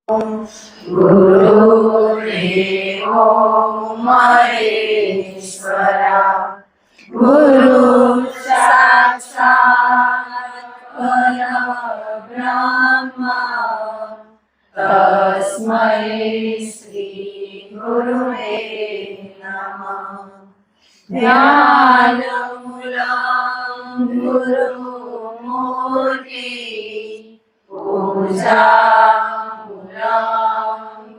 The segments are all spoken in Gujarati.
गुरुदेवो महेश्वरा गुरु साक्षात् परब्रह्म तस्मै श्री गुरुवे नमः। ध्यानमूलं गुरुमूर्ति पूजा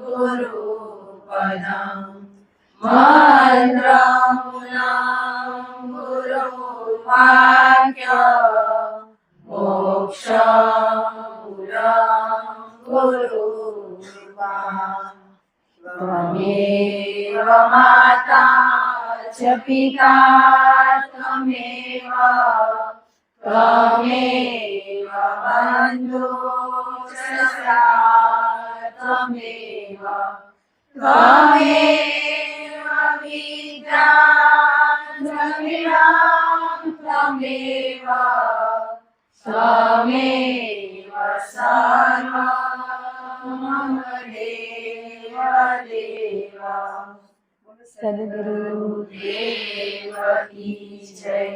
गुरुपदं मन्त्रमूलं गुरुवाक्य मोक्षमूलं गुरुकृपा। त्वमेव माता च पिता त्वमेव त्वमेव बन्धुश्च सखा त्वमेव त्वमेव विद्या द्रविणं त्वमेव त्वमेव सर्वं मम देव देव। सद्गुरुदेव की जय।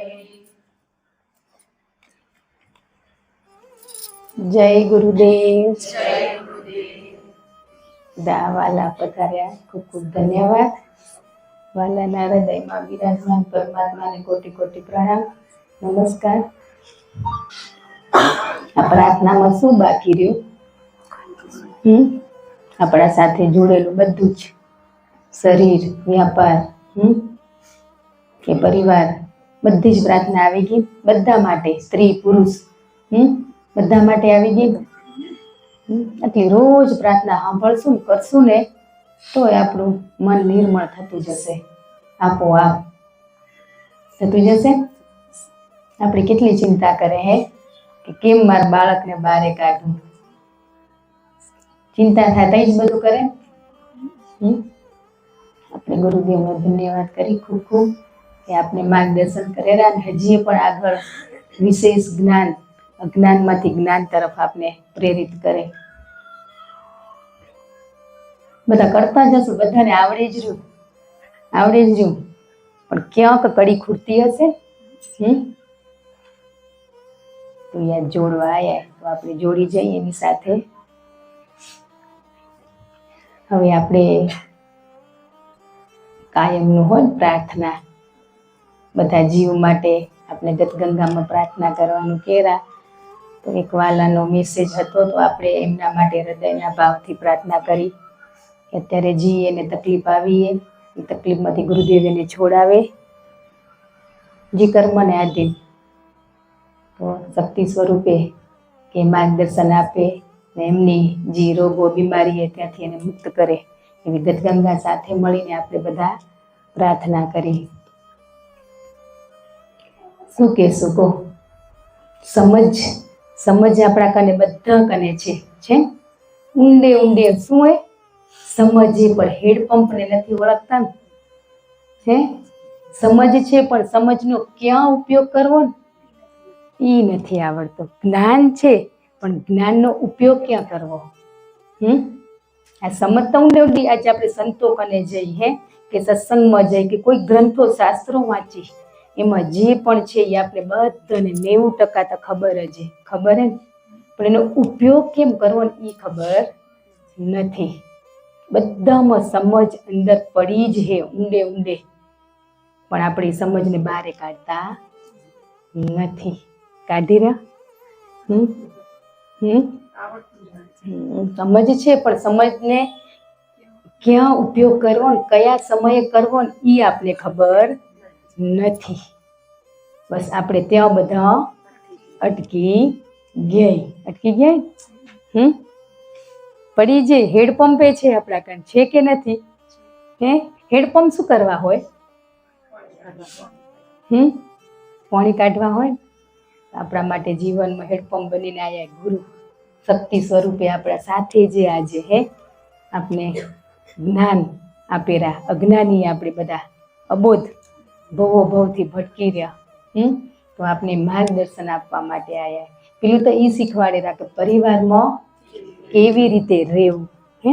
જય ગુરુદેવ. જય ગુરુદેવ. વાલા પધાર્યા, ખૂબ ખૂબ ધન્યવાદ. વાલાના હૃદયમાં બિરાજમાન પરમાત્માને કોટી કોટી પ્રણામ, નમસ્કાર. આ પ્રાર્થનામાં શું બાકી રહ્યું? આપણા સાથે જોડેલું બધું જ, શરીર, વ્યાપાર કે પરિવાર, બધી જ પ્રાર્થના આવી ગઈ. બધા માટે, સ્ત્રી પુરુષ બધા માટે આવી ગઈ. એટલે રોજ પ્રાર્થના સાંભળશું ને કરશું ને તોય આપણું મન નિર્મળ થતું જશે, આપોઆપ થતું જશે. આપણે કેટલી ચિંતા કરે હે કે કેમ મારા બાળકને બારે કાઢવું, ચિંતા થાય તઈ જ બધું કરે. આપણે ગુરુદેવનો ધન્યવાદ કરી ખૂબ ખૂબ કે આપણે માર્ગદર્શન કરેલા અને હજી પણ આગળ વિશેષ જ્ઞાન, અજ્ઞાનમાંથી જ્ઞાન તરફ આપને પ્રેરિત કરે. બધા કરતા જશું, બધાને આવડે જ રહ્યું, પણ ક્યાંક કડી ખૂટતી હશે તો યાદ જોડવા આવ્યા તો આપણે જોડી જઈએ એની સાથે. હવે આપણે કાયમનું હોય પ્રાર્થના, બધા જીવ માટે આપણે ગતગંગામાં પ્રાર્થના કરવાનું કહેરા. તો એક વાલાનો મેસેજ હતો તો આપણે એમના માટે હૃદયના ભાવથી પ્રાર્થના કરી કે અત્યારે જી એને તકલીફ આવી, એ તકલીફમાંથી ગુરુદેવ એને છોડાવે, જે કર્મને આધીન તો શક્તિ સ્વરૂપે કે માર્ગદર્શન આપે ને એમની જે રોગો બીમારી ત્યાંથી એને મુક્ત કરે એવી ગતગંગા સાથે મળીને આપણે બધા પ્રાર્થના કરી. શું કહેશું કહો? સમજ આપણા કને બધા કને છે ઊંડે ઊંડે શું હોય સમજે, પણ હેડપંપને નથી ઓળખતા છે. સમજ છે પણ સમજનો ક્યાં ઉપયોગ કરવો ને એ નથી આવડતો. જ્ઞાન છે પણ જ્ઞાનનો ઉપયોગ ક્યાં કરવો? આ સમજતા ઊંડે ઊંડી આજે આપણે સંતો કને જઈ કે સત્સંગમાં જઈ કે કોઈ ગ્રંથો શાસ્ત્રો વાંચી, એમાં જે પણ છે એ આપણે બધાને 90% તો ખબર હે ને, પણ એનો ઉપયોગ કેમ કરવો ને એ ખબર નથી. બધામાં સમજ અંદર પડી જ હે ઊંડે ઊંડે, પણ આપણી સમજને બહાર કાઢતા નથી. કાઢી રહ્યા સમજ છે પણ સમજને ક્યાં ઉપયોગ કરવો ને કયા સમયે કરવો ને એ આપને ખબર નથી. બસ આપણે ત્યાં બધા અટકી ગયા પડી જે. હેડપંપે છે આપણા કાન છે કે નથી? હેડપંપ શું કરવા હોય? પાણી કાઢવા હોય. આપણા માટે જીવનમાં હેડપંપ બનીને આવ્યા ગુરુ શક્તિ સ્વરૂપે આપણા સાથે જે આજે આપણે જ્ઞાન આપેલા. અજ્ઞાની આપણે બધા અબોધ ભવો ભવથી ભટકી રહ્યા, તો આપણે માર્ગદર્શન આપવા માટે આવ્યા. પેલું તો એ શીખવાડેલા કે પરિવારમાં કેવી રીતે રહેવું, હે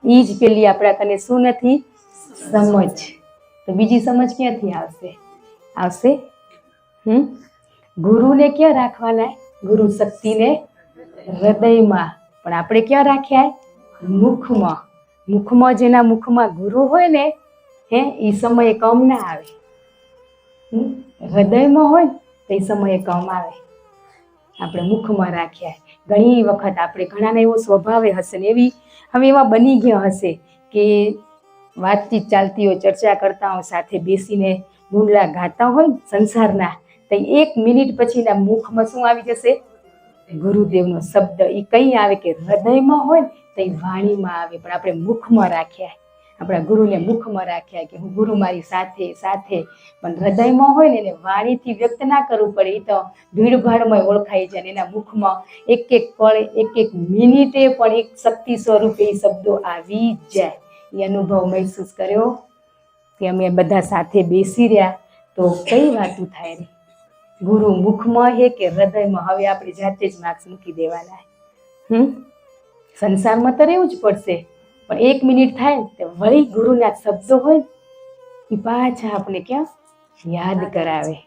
ઈ જ પેલી આપણા કને શું નથી? સમજ. તો બીજી સમજ ક્યાંથી આવશે? ગુરુને ક્યાં રાખવાના? ગુરુ શક્તિને હૃદયમાં. પણ આપણે ક્યાં રાખ્યા? મુખમાં. મુખમાં જેના મુખમાં ગુરુ હોય ને એ સમયે કમ ના આવે. હૃદયમાં હોય તો એ સમયે કમ આવે. આપણે મુખમાં રાખ્યા. ઘણી વખત આપણે ઘણાને એવો સ્વભાવે હશે ને હવે એવા બની ગયા હશે કે વાતચીત ચાલતી હોય, ચર્ચા કરતા હોય, સાથે બેસીને ગુંડલા ગાતા હોય સંસારના, તો 1 મિનિટ પછીના મુખમાં શું આવી જશે? ગુરુદેવનો શબ્દ. એ કઈ આવે કે હૃદયમાં હોય તો એ વાણીમાં આવે. પણ આપણે મુખમાં રાખ્યા, આપણા ગુરુને મુખમાં રાખ્યા કે હું ગુરુ મારી સાથે સાથે. પણ હૃદયમાં હોય ને એને વાણીથી વ્યક્ત ના કરવું પડે. એ તો ભીડભાડમાં ઓળખાઈ જાય. એના મુખમાં એક પળે, એક મિનિટે પણ એક શક્તિ સ્વરૂપે એ શબ્દો આવી જાય. એ અનુભવ મહેસૂસ કર્યો કે અમે બધા સાથે બેસી રહ્યા તો કઈ વાતું થાય ને ગુરુ મુખમાં હે કે હૃદયમાં? હવે આપણે જાતે જ માર્ક્સ મૂકી દેવાના. સંસારમાં તો રહેવું જ પડશે. પણ 1 મિનિટ થાય તો વળી ગુરુના શબ્દો હોય એ પાછા આપણે ક્યાં યાદ કરાવે.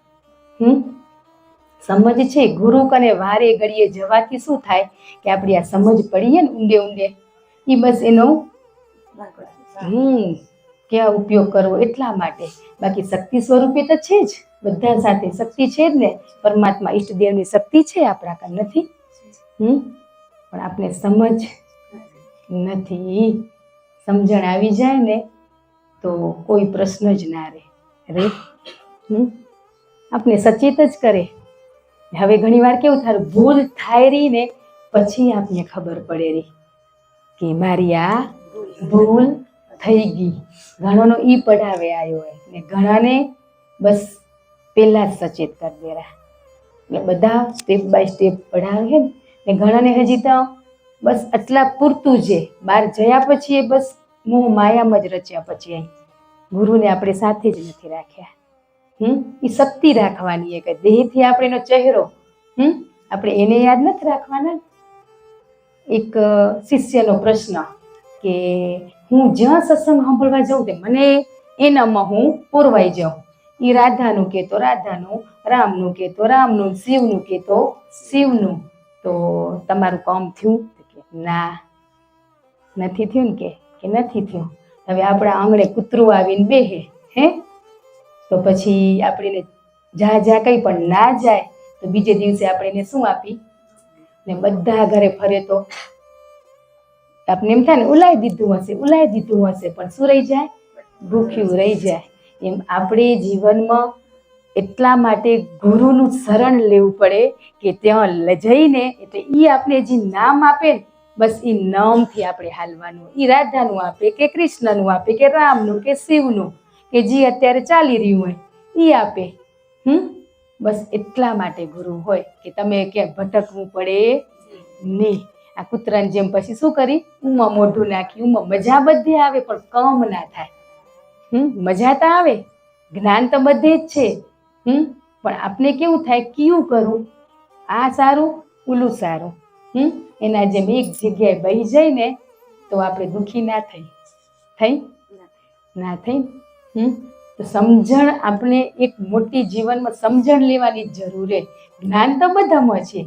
સમજ છે ગુરુ કને વારે ઘડીએ જવાથી શું થાય કે આપણી આ સમજ પડીએ ને ઊંડે એ બસ એનો ક્યાં ઉપયોગ કરવો એટલા માટે. બાકી શક્તિ સ્વરૂપે તો છે જ, બધા સાથે શક્તિ છે જ ને. પરમાત્મા ઈષ્ટદેવની શક્તિ છે, આપણા કાન નથી. પણ આપણે સમજ નથી. સમજણ આવી જાય ને તો કોઈ પ્રશ્ન જ ના રહે. આપણે સચેત જ કરે. હવે ઘણી વાર કેવું થાય, ભૂલ થાય રહી ને પછી આપને ખબર પડે રહી કે મારી આ ભૂલ થઈ ગઈ. ઘણાનો ઈ પડાવે આવ્યો હોય ને ઘણાને બસ પહેલા જ સચેત કરી દેરા. એટલે બધા સ્ટેપ બાય સ્ટેપ પડાવે ને ઘણાને હજી તો બસ આટલા પૂરતું છે. બહાર જયા પછી એ બસ મોહ માયામાં જ રચ્યા. પછી અહીં ગુરુને આપણે સાથે જ નથી રાખ્યા. એ શક્તિ રાખવાની એ કે દેહથી આપણે એનો ચહેરો આપણે એને યાદ નથી રાખવાના. એક શિષ્યનો પ્રશ્ન કે હું જ્યાં સત્સંગ સાંભળવા જાઉં તે મને એનામાં હું પુરવાઈ જાઉં. એ રાધાનું કહેતો રાધાનું, રામનું કહેતો રામનું, શિવનું કહેતો શિવનું. તો તમારું કામ થયું? ના, નથી થયું ને કે નથી થયું. હવે આપણા આંગણે કૂતરું આવીને બેહે તો પછી આપણે જા કંઈ પણ ના જાય તો બીજે દિવસે આપણે એને શું આપી ને બધા ઘરે ફરે તો આપણે એમ થાય ને ઉલાઈ દીધું હશે. પણ શું રહી જાય? ભૂખ્યું રહી જાય. એમ આપણે જીવનમાં એટલા માટે ગુરુનું શરણ લેવું પડે કે ત્યાં જઈને એટલે એ આપણે જે નામ આપે ને બસ એ નામથી આપણે હાલવાનું. એ રાધાનું આપે કે કૃષ્ણનું આપે કે રામનું કે શિવનું કે જે અત્યારે ચાલી રહ્યું હોય એ આપે. બસ એટલા માટે ગુરુ હોય કે તમે ક્યાંક ભટકવું પડે નહીં. આ કૂતરાની જેમ પછી શું કરી ઊંમાં મોઢું નાખી, ઊંમાં મજા બધી આવે પણ કમ ના થાય. મજા તો આવે, જ્ઞાન તો બધે જ છે. પણ આપણે કેવું થાય, કયું કરું, આ સારું ઓલું સારું. એના જેમ એક જગ્યાએ બેસી જાય ને તો આપણે દુઃખી ના થઈ. તો સમજણ આપણે એક મોટી જીવનમાં સમજણ લેવાની જરૂર છે. જ્ઞાન તો બધામાં છે.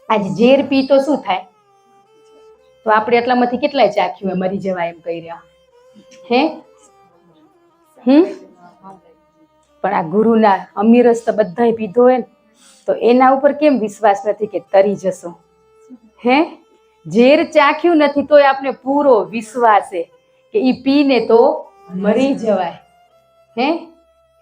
આજે ઝેર પી તો શું થાય? તો આપણે એટલામાંથી કેટલાય ચાખ્યું મરી જવાય એમ કહી રહ્યા પણ આ ગુરુના અમીરસ તો બધાય પીધો હોય ને તો એના ઉપર કેમ વિશ્વાસ નથી કે તરી જશો? ઝેર ચાખ્યું નથી તોય આપણે પૂરો વિશ્વાસ છે કે ઈ પીને તો મરી જવાય.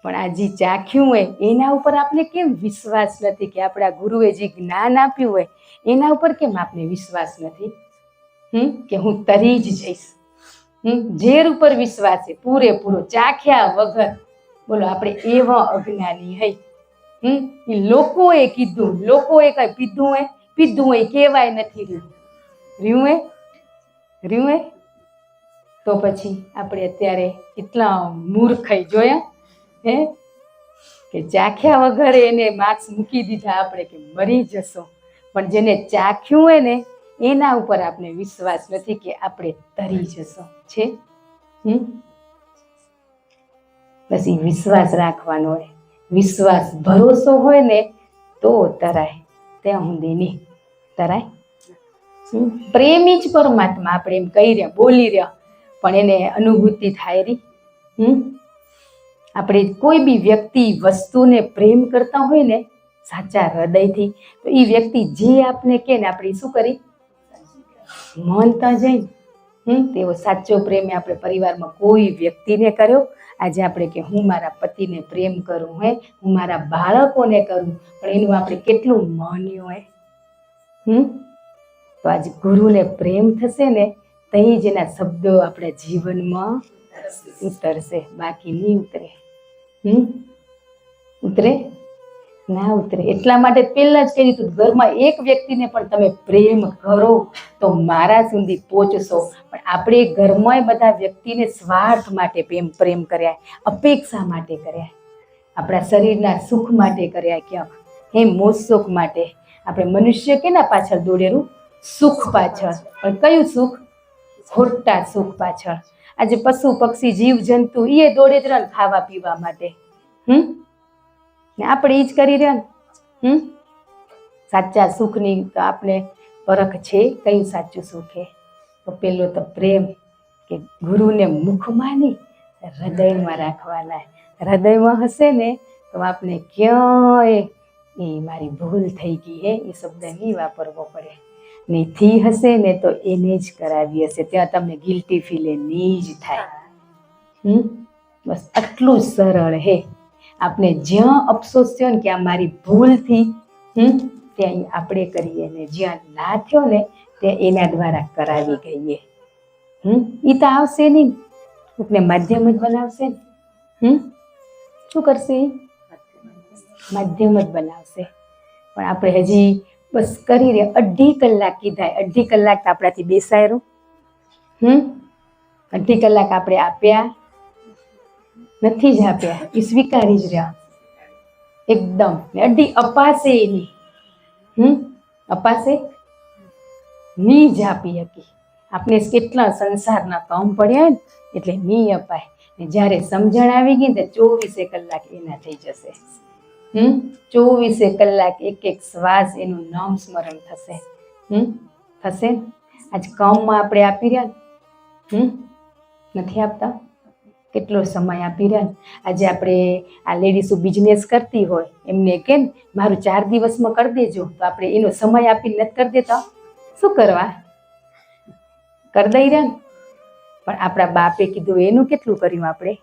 પણ આ જે ચાખ્યું હોય એના ઉપર આપણે કેમ વિશ્વાસ નથી કે આપણા ગુરુએ જે જ્ઞાન આપ્યું હોય એના ઉપર કેમ આપણે વિશ્વાસ નથી કે હું તરી જ જઈશ? ઝેર ઉપર વિશ્વાસ છે પૂરેપૂરો, ચાખ્યા વગર. બોલો આપણે એવા અજ્ઞાની હઈ. એ લોકોએ કીધું, લોકોએ કઈ પીધું હોય કહેવાય નથી રહ્યું. તો પછી આપણે અત્યારે કેટલા મૂર્ખાઈ જોયા કે ચાખ્યા વગર એને માર્ક્સ મૂકી દીધા આપણે કે મરી જશો. પણ જેને ચાખ્યું હોય ને એના ઉપર આપણે વિશ્વાસ નથી કે આપણે તરી જશું છે. બસ એ વિશ્વાસ રાખવાનો હોય, વિશ્વાસ ભરોસો હોય ને તો તરાય, ત્યાં સુધી નહીં તરાય. પ્રેમી જ પરમાત્મા, આપણે એમ કહી રહ્યા બોલી રહ્યા પણ એને અનુભૂતિ થાય રહી. આપણે કોઈ બી વ્યક્તિ વસ્તુને પ્રેમ કરતા હોય ને સાચા હૃદયથી, તો એ વ્યક્તિ જે આપને કહે ને આપણે શું કરી માનતા જઈને. તેવો સાચો પ્રેમ આપણે પરિવારમાં કોઈ વ્યક્તિને કર્યો. આજે આપણે કે હું મારા પતિને પ્રેમ કરું, હું મારા બાળકોને કરું, પણ એનું આપણે કેટલું માન્યું હોય. તો આજે ગુરુને પ્રેમ થશે ને તહીં જ એના શબ્દો આપણા જીવનમાં ઉતરશે, બાકી નહીં ઉતરે. ઉતરે ના ઉતરે. એટલા માટે પહેલા જ કહી દીધું, ઘરમાં એક વ્યક્તિને પણ તમે પ્રેમ કરો તો મારા સુધી પહોંચશો. પણ આપણે ઘરમાં બધા વ્યક્તિને સ્વાર્થ માટે પ્રેમ કર્યા, અપેક્ષા માટે કર્યા, આપણા શરીરના સુખ માટે કર્યા, ક્યાંક મોજ શોખ માટે. આપણે મનુષ્ય કેના પાછળ દોડેલું? સુખ પાછળ. પણ કયું સુખ? ખોટા સુખ પાછળ. આજે પશુ પક્ષી જીવ જંતુ એ દોડે જ રહે ખાવા પીવા માટે. ને આપણે એ જ કરી રહ્યા ને. સાચા સુખની તો આપણે પરખ છે, કયું સાચું સુખ છે? તો પેલો તો પ્રેમ, કે ગુરુને મુખમાં નહીં હૃદયમાં રાખવાના. હૃદયમાં હશે ને તો આપણે ક્યાંય એ મારી ભૂલ થઈ ગઈ હે એ શબ્દ નહીં વાપરવો પડે. નહીં હશે ને તો એને જ કરાવી હશે, ત્યાં તમને ગિલ્ટી ફીલ નહીં જ થાય. બસ આટલું સરળ હે. આપણે જ્યાં અફસોસ થયો ને કે આ મારી ભૂલથી ત્યાં આપણે કરીએ, ને જ્યાં ના થયો ને ત્યાં એના દ્વારા કરાવી ગઈએ. એ તો આવશે નહીં, કોકને માધ્યમ જ બનાવશે ને. શું કરશે? માધ્યમ જ બનાવશે. પણ આપણે હજી બસ કરી રહ્યા. 2.5 કલાક કીધા, 2.5 કલાક તો આપણાથી બેસાયરું. 2.5 કલાક આપણે આપ્યા નથી જ આપ્યા, એ સ્વીકારી જ રહ્યા એકદમ. ને 2.5 અપાશે નહીં, અપાશે નહીં જ આપી શકી. આપણે કેટલા સંસારના કામ પડ્યા ને એટલે નહીં અપાય. ને જ્યારે સમજણ આવી ગઈ ને 24 કલાક એના થઈ જશે. 24 કલાક એક એક શ્વાસ એનું નામ સ્મરણ થશે. થશે. આજ કામમાં આપણે આપી રહ્યા નથી આપતા, કેટલો સમય આપી રહ્યા. આજે આપણે આ લેડીઝો બિઝનેસ કરતી હોય એમને કે મારું 4 દિવસમાં કરી દેજો, તો આપણે એનો સમય આપીને નથી કરી દેતા. શું કરવા? કરી દઈ રહ્યા ને. પણ આપણા બાપે કીધું એનું કેટલું કર્યું આપણે?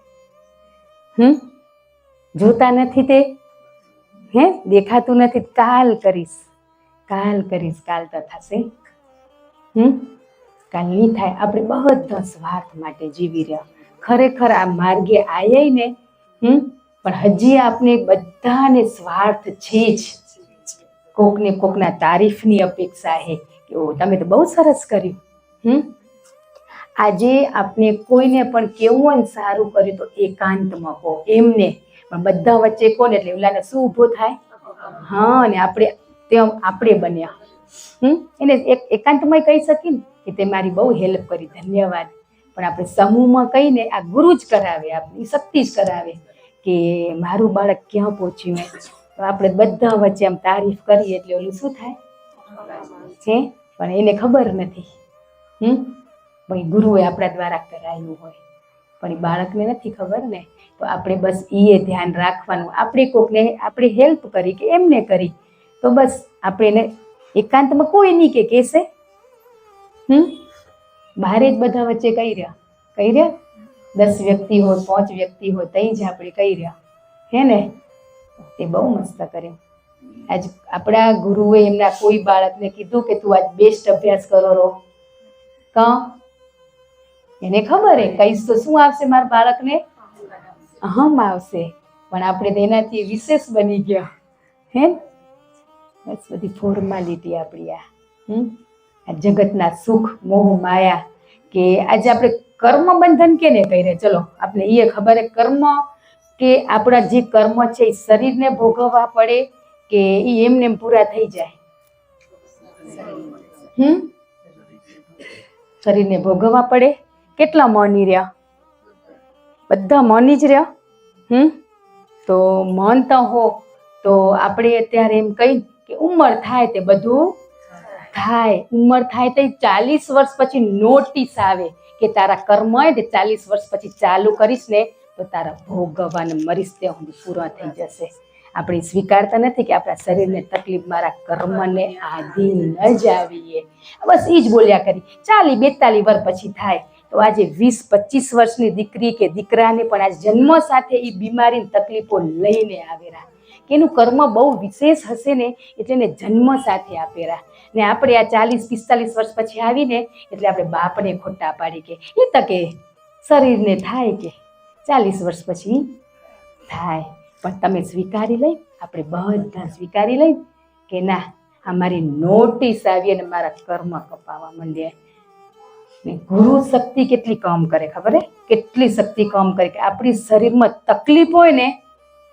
જોતા નથી તે, દેખાતું નથી. કાલ કરીશ, કાલ કરીશ, કાલ તો થશે. કાલ નહીં થાય. આપણે બધા સ્વાર્થ માટે જીવી રહ્યા. ખરેખર આ માર્ગે આવ્યા ને, પણ હજી આપણે બધાને સ્વાર્થ છે જ. કોકને કોકના તારીફની અપેક્ષા છે કે ઓ તમે તો બહુ સરસ કર્યું. આજે આપણે કોઈને પણ કેવું હોય ને સારું કર્યું તો એકાંતમાં કહો એમને, પણ બધા વચ્ચે કોને એટલે ઓલાને શું ઊભો થાય? અને આપણે બન્યા એને એકાંતમાં કહી શકીએ ને કે તે મારી બહુ હેલ્પ કરી, ધન્યવાદ. પણ આપણે સમૂહમાં કહીને આ ગુરુ જ કરાવે, આપણી શક્તિ જ કરાવે કે મારું બાળક ક્યાં પહોંચ્યું. તો આપણે બધા વચ્ચે આમ તારીફ કરીએ એટલે ઓલું શું થાય છે? પણ એને ખબર નથી. ભાઈ ગુરુએ આપણા દ્વારા કરાયું હોય પણ એ બાળકને નથી ખબર ને. તો આપણે બસ એ ધ્યાન રાખવાનું. આપણે કોકને આપણે હેલ્પ કરી કે એમને કરી તો બસ આપણે એને એકાંતમાં કોઈ નહીં કે કહેશે. બહારે જ બધા વચ્ચે કહી રહ્યા 10 વ્યક્તિ હોય 5 વ્યક્તિ હોય તઈ જ આપણે કહી રહ્યા હે ને. તે બહુ મસ્ત કર્યું. આજ આપણા ગુરુએ એમના કોઈ બાળકને કીધું કે તું આજ બેસ્ટ અભ્યાસ કરો રહો. એને ખબર હે કહીશ તો શું આવશે મારા બાળકને? અહમ આવશે. પણ આપણે તેનાથી વિશેષ બની ગયા હે. બસ બધી ફોર્માલિટી આપણી આ જગતના સુખ મોહ માયા કે આજે આપણે કર્મ બંધન કેને કહી રહ્યા? ચલો આપણે એ ખબર હે કર્મ કે આપણા જે કર્મ છે એ શરીરને ભોગવવા પડે કે એ એમને પૂરા થઈ જાય? શરીરને ભોગવવા પડે. કેટલા મની રહ્યા? બધા મની જ રહ્યા. તો મન તો હો તો આપણે અત્યારે એમ કહી કે ઉંમર થાય તે બધું થાય. ઉંમર થાય તો 40 વર્ષ પછી નોટિસ આવે કે તારા કર્મ હોય તે 40 વર્ષ પછી ચાલુ કરીશ ને તો તારા ભોગવવાને મરીશ ત્યાં સુધી પૂરા થઈ જશે. આપણે સ્વીકારતા નથી કે આપણા શરીરને તકલીફ મારા કર્મને આધીન જ આવીએ. બસ એ જ બોલ્યા કરી 40-42 વર્ષ પછી થાય. તો આજે 20-25 વર્ષની દીકરી કે દીકરાને પણ આ જન્મ સાથે એ બીમારીની તકલીફો લઈને આવેલા કે એનું કર્મ બહુ વિશેષ હશે ને એટલે એને જન્મ સાથે આપેલા. ને આપણે આ 40-45 વર્ષ પછી આવીને એટલે આપણે બાપને ખોટા પાડી કે એ તકે શરીરને થાય કે 40 વર્ષ પછી થાય. પણ તમે સ્વીકારી લઈ, આપણે બધા સ્વીકારી લઈ કે ના અમારી નોટિસ આવી અને મારા કર્મ કપાવા માંડ્યા. ને ગુરુ શક્તિ કેટલી કામ કરે ખબર હે? કેટલી શક્તિ કામ કરે કે આપણી શરીરમાં તકલીફ હોય ને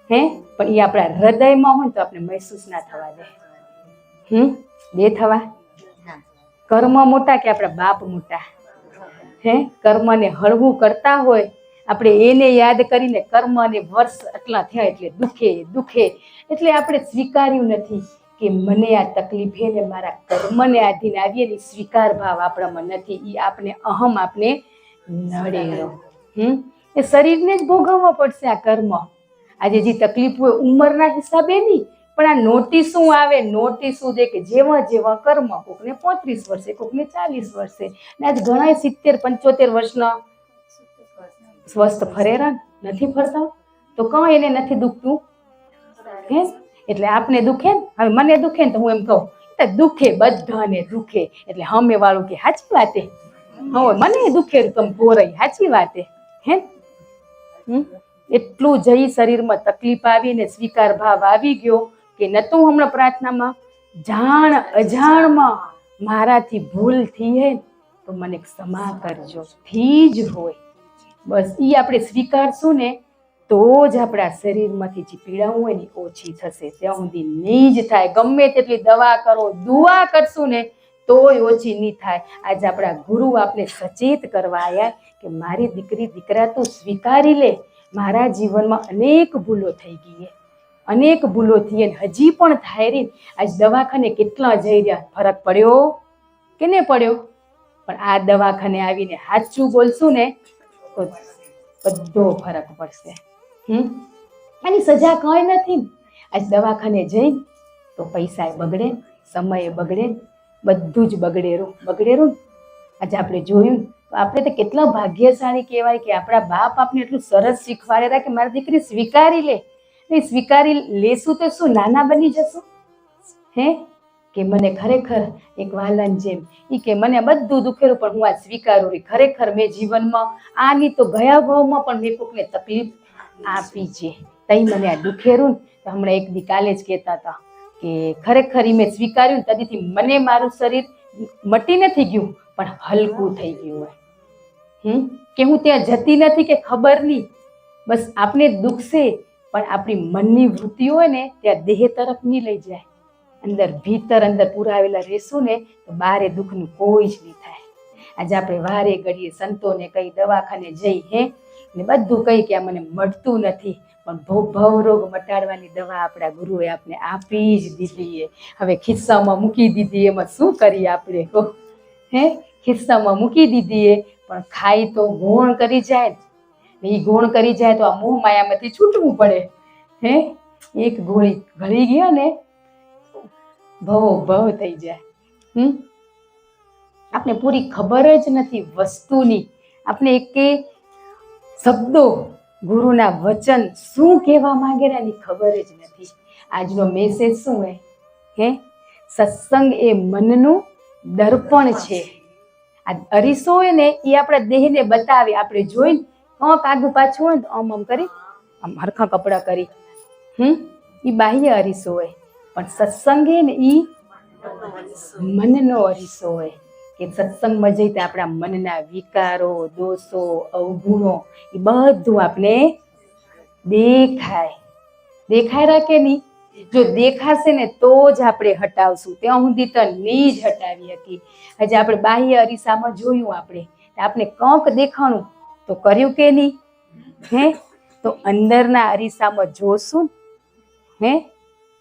પણ એ આપણા હૃદયમાં હોય તો આપણે મહેસૂસ ના થવા દે. દે થવા? કર્મ મોટા કે આપણા બાપ મોટા? કર્મને હળવું કરતા હોય આપણે એને યાદ કરીને કર્મ અને વર્ષ આટલા થયા એટલે દુખે. એટલે આપણે સ્વીકાર્યું નથી કે મને આ તકલીફ છે ને મારા કર્મને આધીન આવીએ ને સ્વીકાર ભાવ આપણામાં નથી. એ આપણે અહમ આપણે નડેલો. એ શરીરને જ ભોગવવો પડશે આ કર્મ. આજે જે તકલીફ હોય ઉંમરના હિસાબે નહીં પણ આ નોટિસો આવે, નોટિસો દે કે જેવા કર્મ, કોકને 35 વર્ષે, કોકને 40 વર્ષે, ને આજ ઘણા 70-75 વર્ષના સ્વસ્થ ફરેરા નથી ફરતા તો કઈ એને નથી દુખતું. એટલે આપને દુખે ને, હવે મને દુખે ને તો હું એમ કહું દુખે, બધાને દુખે. એટલે હમે વાળું કે સાચી વાતે, હવે મને દુખે તમે પોરાઈ, સાચી વાતે. એટલું જઈ શરીરમાં તકલીફ આવી ને સ્વીકાર ભાવ આવી ગયો કે નતું હમણાં પ્રાર્થનામાં જાણ અજાણમાં મારાથી ભૂલ થઈ હે તો મને ક્ષમા કરજો થી જ હોય. બસ એ આપણે સ્વીકારશું ને તો જ આપણા શરીરમાંથી જે પીડાવું હોય ને ઓછી થશે. ત્યાં સુધી નહીં જ થાય. ગમે તેટલી દવા કરો, દુઆ કરશું ને તોય ઓછી નહીં થાય. આજે આપણા ગુરુ આપણે સચેત કરવા આવ્યા કે મારી દીકરી દીકરા તું સ્વીકારી લે, મારા જીવનમાં અનેક ભૂલો થઈ ગઈ, અનેક ભૂલો થઈ હજી પણ થાય રહી. આજ દવાખાને કેટલા જઈ રહ્યા, ફરક પડ્યો કે નહીં પડ્યો? પણ આ દવાખાને આવીને સાચું બોલશું ને તો બધો ફરક પડશે. આની સજા કઈ નથી. આજ દવાખાને જઈ તો પૈસા બગડે, સમય બગડે, બધું જ બગડેરું. આજે આપણે જોયું તો આપણે તો કેટલા ભાગ્યશાળી કહેવાય કે આપણા બાપ આપણે એટલું સરસ શીખવાડેલા કે મારી દીકરી સ્વીકારી લે. નહીં સ્વીકારી લેશું તો શું નાના બની જશું? કે મને ખરેખર એક વાલન જેમ એ કે મને બધું દુખેલું પણ હું આ સ્વીકારું રહી. ખરેખર મેં જીવનમાં આની તો ગયા ભાવમાં પણ મેં કોકને તકલીફ આપી છે, તઈ મને આ દુખેરું. તો હમણાં એક દી કાલે જ કહેતા હતા કે ખરેખર મેં સ્વીકાર્યું તદીથી મને મારું શરીર મટી નથી ગયું પણ હલકું થઈ ગયું હોય. કે હું ત્યાં જતી નથી કે ખબર નહીં, બસ આપણે દુખશે પણ આપણી મનની વૃત્તિ હોય ને ત્યાં દેહ તરફ નહીં લઈ જાય. અંદર પુરાવેલા રહેશું ને તો બારે દુઃખનું કોઈ જ નહીં થાય. આજે આપણે વારે ઘડીએ સંતોને કઈ દવાખાને જઈ ને બધું કઈ કે આ મને મળતું નથી પણ ભવરોગ મટાડવાની દવા આપણા ગુરુએ આપણે આપી જ દીધી. હવે ખિસ્સામાં મૂકી દીધી, એમાં શું કરીએ આપણે? ખિસ્સામાં મૂકી દીધી પણ ખાઈ તો ગોણ કરી જાય ને, એ ગોણ કરી જાય તો આ મોહ માયામાંથી છૂટવું પડે. એક ગોળી ગળી ગયા ને ભવ થઈ જાય. આપણે પૂરી ખબર જ નથી વસ્તુની, આપણે એકે શબ્દો ગુરુના વચન શું કહેવા માંગેલા એની ખબર જ નથી. આજનો મેસેજ શું હે? સત્સંગ એ મનનું દર્પણ છે. આ અરીસો હોય ને એ આપણા દેહને બતાવે. આપણે જોઈને કંક આગું પાછું હોય ને તો આમ કરી આમ હરખા કપડા કરી એ બાહ્ય અરીસો હોય પણ સત્સંગ એ ને એ મનનો અરીસો હોય કે સત્સંગમાં જઈ તો આપણા મનના વિકારો, દોષો, અવગુણો એ બધું આપણે દેખાય રાખે નહીં જો દેખાશે ને તો જ આપણે હટાવશું, ત્યાં સુધી તો નહીં જ હટાવી હતી. હજી આપણે બાહ્ય અરીસામાં જોયું, આપણે કંક દેખાણું તો કર્યું કે નહીં? હે, તો અંદરના અરીસામાં જોશું હે,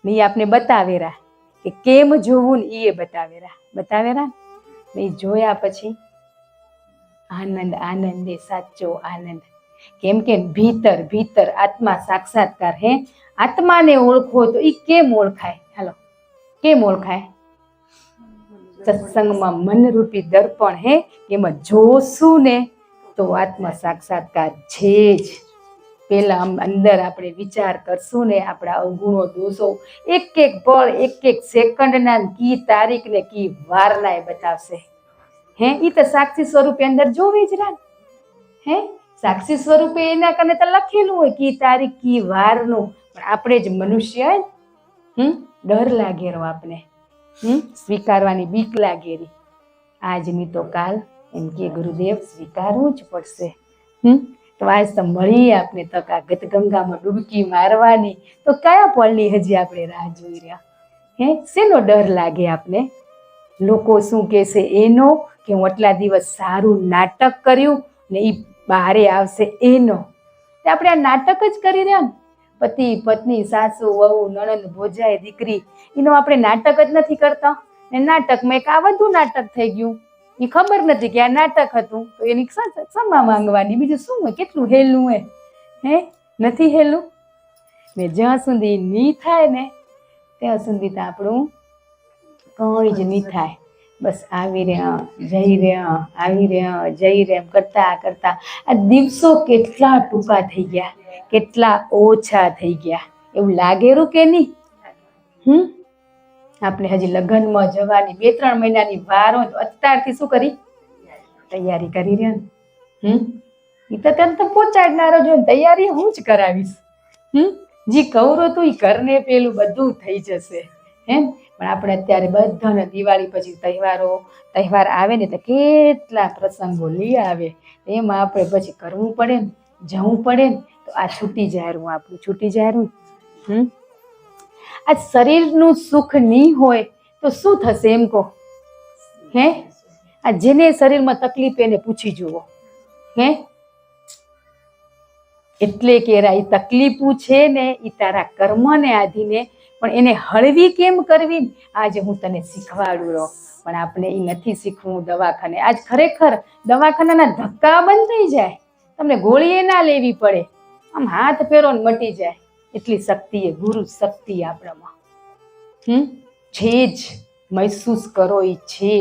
નહીં આપને બતાવેરા કે કેમ જોવું ને એ બતાવેરા નહીં. જોયા પછી આનંદ, આનંદ એ સાચો આનંદ. કેમ કે ભીતર આત્મા સાક્ષાત્કાર. હે, આત્માને ઓળખો તો એ કેમ ઓળખાય? હાલો, કેમ ઓળખાય? સત્સંગમાં મનરૂપી દર્પણ. હે, એમાં જોશું ને તો આત્મા સાક્ષાત્કાર છે જ. પેલા અંદર આપણે વિચાર કરશું ને આપણા અવગુણો દોષો એક એક પળ, એક સેકન્ડના, કી તારીખ ને કી વારના એ બતાવશે. હે, એ તો સાક્ષી સ્વરૂપે અંદર જોવે જ રાત. હે, સાક્ષી સ્વરૂપે એના કને તો લખેલું હોય કી તારીખ કી વારનું, પણ આપણે જ મનુષ્ય ડર લાગેરો આપને, સ્વીકારવાની બીક લાગેરી. આજની તો કાલ એમ કે ગુરુદેવ સ્વીકારવું જ પડશે. તો આજ તો મળી આપને તક આ ગતગંગામાં ડૂબકી મારવાની, તો કયા પળની હજી આપણે રાહ જોઈ રહ્યા? હે, શેનો ડર લાગે આપને? લોકો શું કહેશે એનો, કે હું આટલા દિવસ સારું નાટક કર્યું ને એ બહારે આવશે એનો. આપણે આ નાટક જ કરી રહ્યા ને, પતિ પત્ની, સાસુ વહુ, નણંદ ભોજાઈ, દીકરી, એનો આપણે નાટક જ નથી કરતા. ને નાટકમાં એક આ વધુ નાટક થઈ ગયું, એ ખબર નથી કે આ નાટક હતું, તો એની ક્ષમા માંગવાની. બીજું શું હોય? કેટલું હેલું હોય? હે, નથી હેલું ને. જ્યાં સુધી નહીં થાય ને ત્યાં સુધી તો આપણું કંઈ જ નહીં થાય. બસ આવી રહ્યા, જઈ રહ્યા, આવી રહ્યા, જઈ રહ્યા કરતા કરતા આ દિવસો કેટલા ટૂંકા થઈ ગયા, કેટલા ઓછા થઈ ગયા, એવું લાગેરું કે નહીં? આપણે હજી લગ્નમાં જવાની 2-3 મહિનાની વાર હોય તો અત્યારથી શું કરી તૈયારી કરી રહ્યા ને. એ તો તને તો પહોંચાડનારો જો તૈયારી હું જ કરાવીશ. જે કવરો તું એ કરને પેલું બધું થઈ જશે. પણ આપણે અત્યારે બધાને દિવાળી પછી તહેવાર આવે ને તો કેટલા પ્રસંગો લઈ આવે, એમાં આપણે પછી કરવું પડે ને, જવું પડે ને, તો આ છૂટી જાયરું, આપણું છૂટી જાયરું. આ શરીરનું સુખ નહીં હોય તો શું થશે એમ કહો? હે, આ જેને શરીરમાં તકલીફ એને પૂછી જુઓ. હે, એટલે કે એ તકલીફો છે ને એ તારા કર્મને આધીને, પણ એને હળવી કેમ કરવી આજે હું તને શીખવાડું રહો. પણ આપણે એ નથી શીખવું. દવાખાને આજ ખરેખર દવાખાનાના ધક્કા બંધ થઈ જાય, તમને ગોળીએ ના લેવી પડે, આમ હાથ ફેરો ને મટી જાય. એટલી શક્તિ એ ગુરુ શક્તિ આપણામાં છે જ. મહેસૂસ કરો એ છે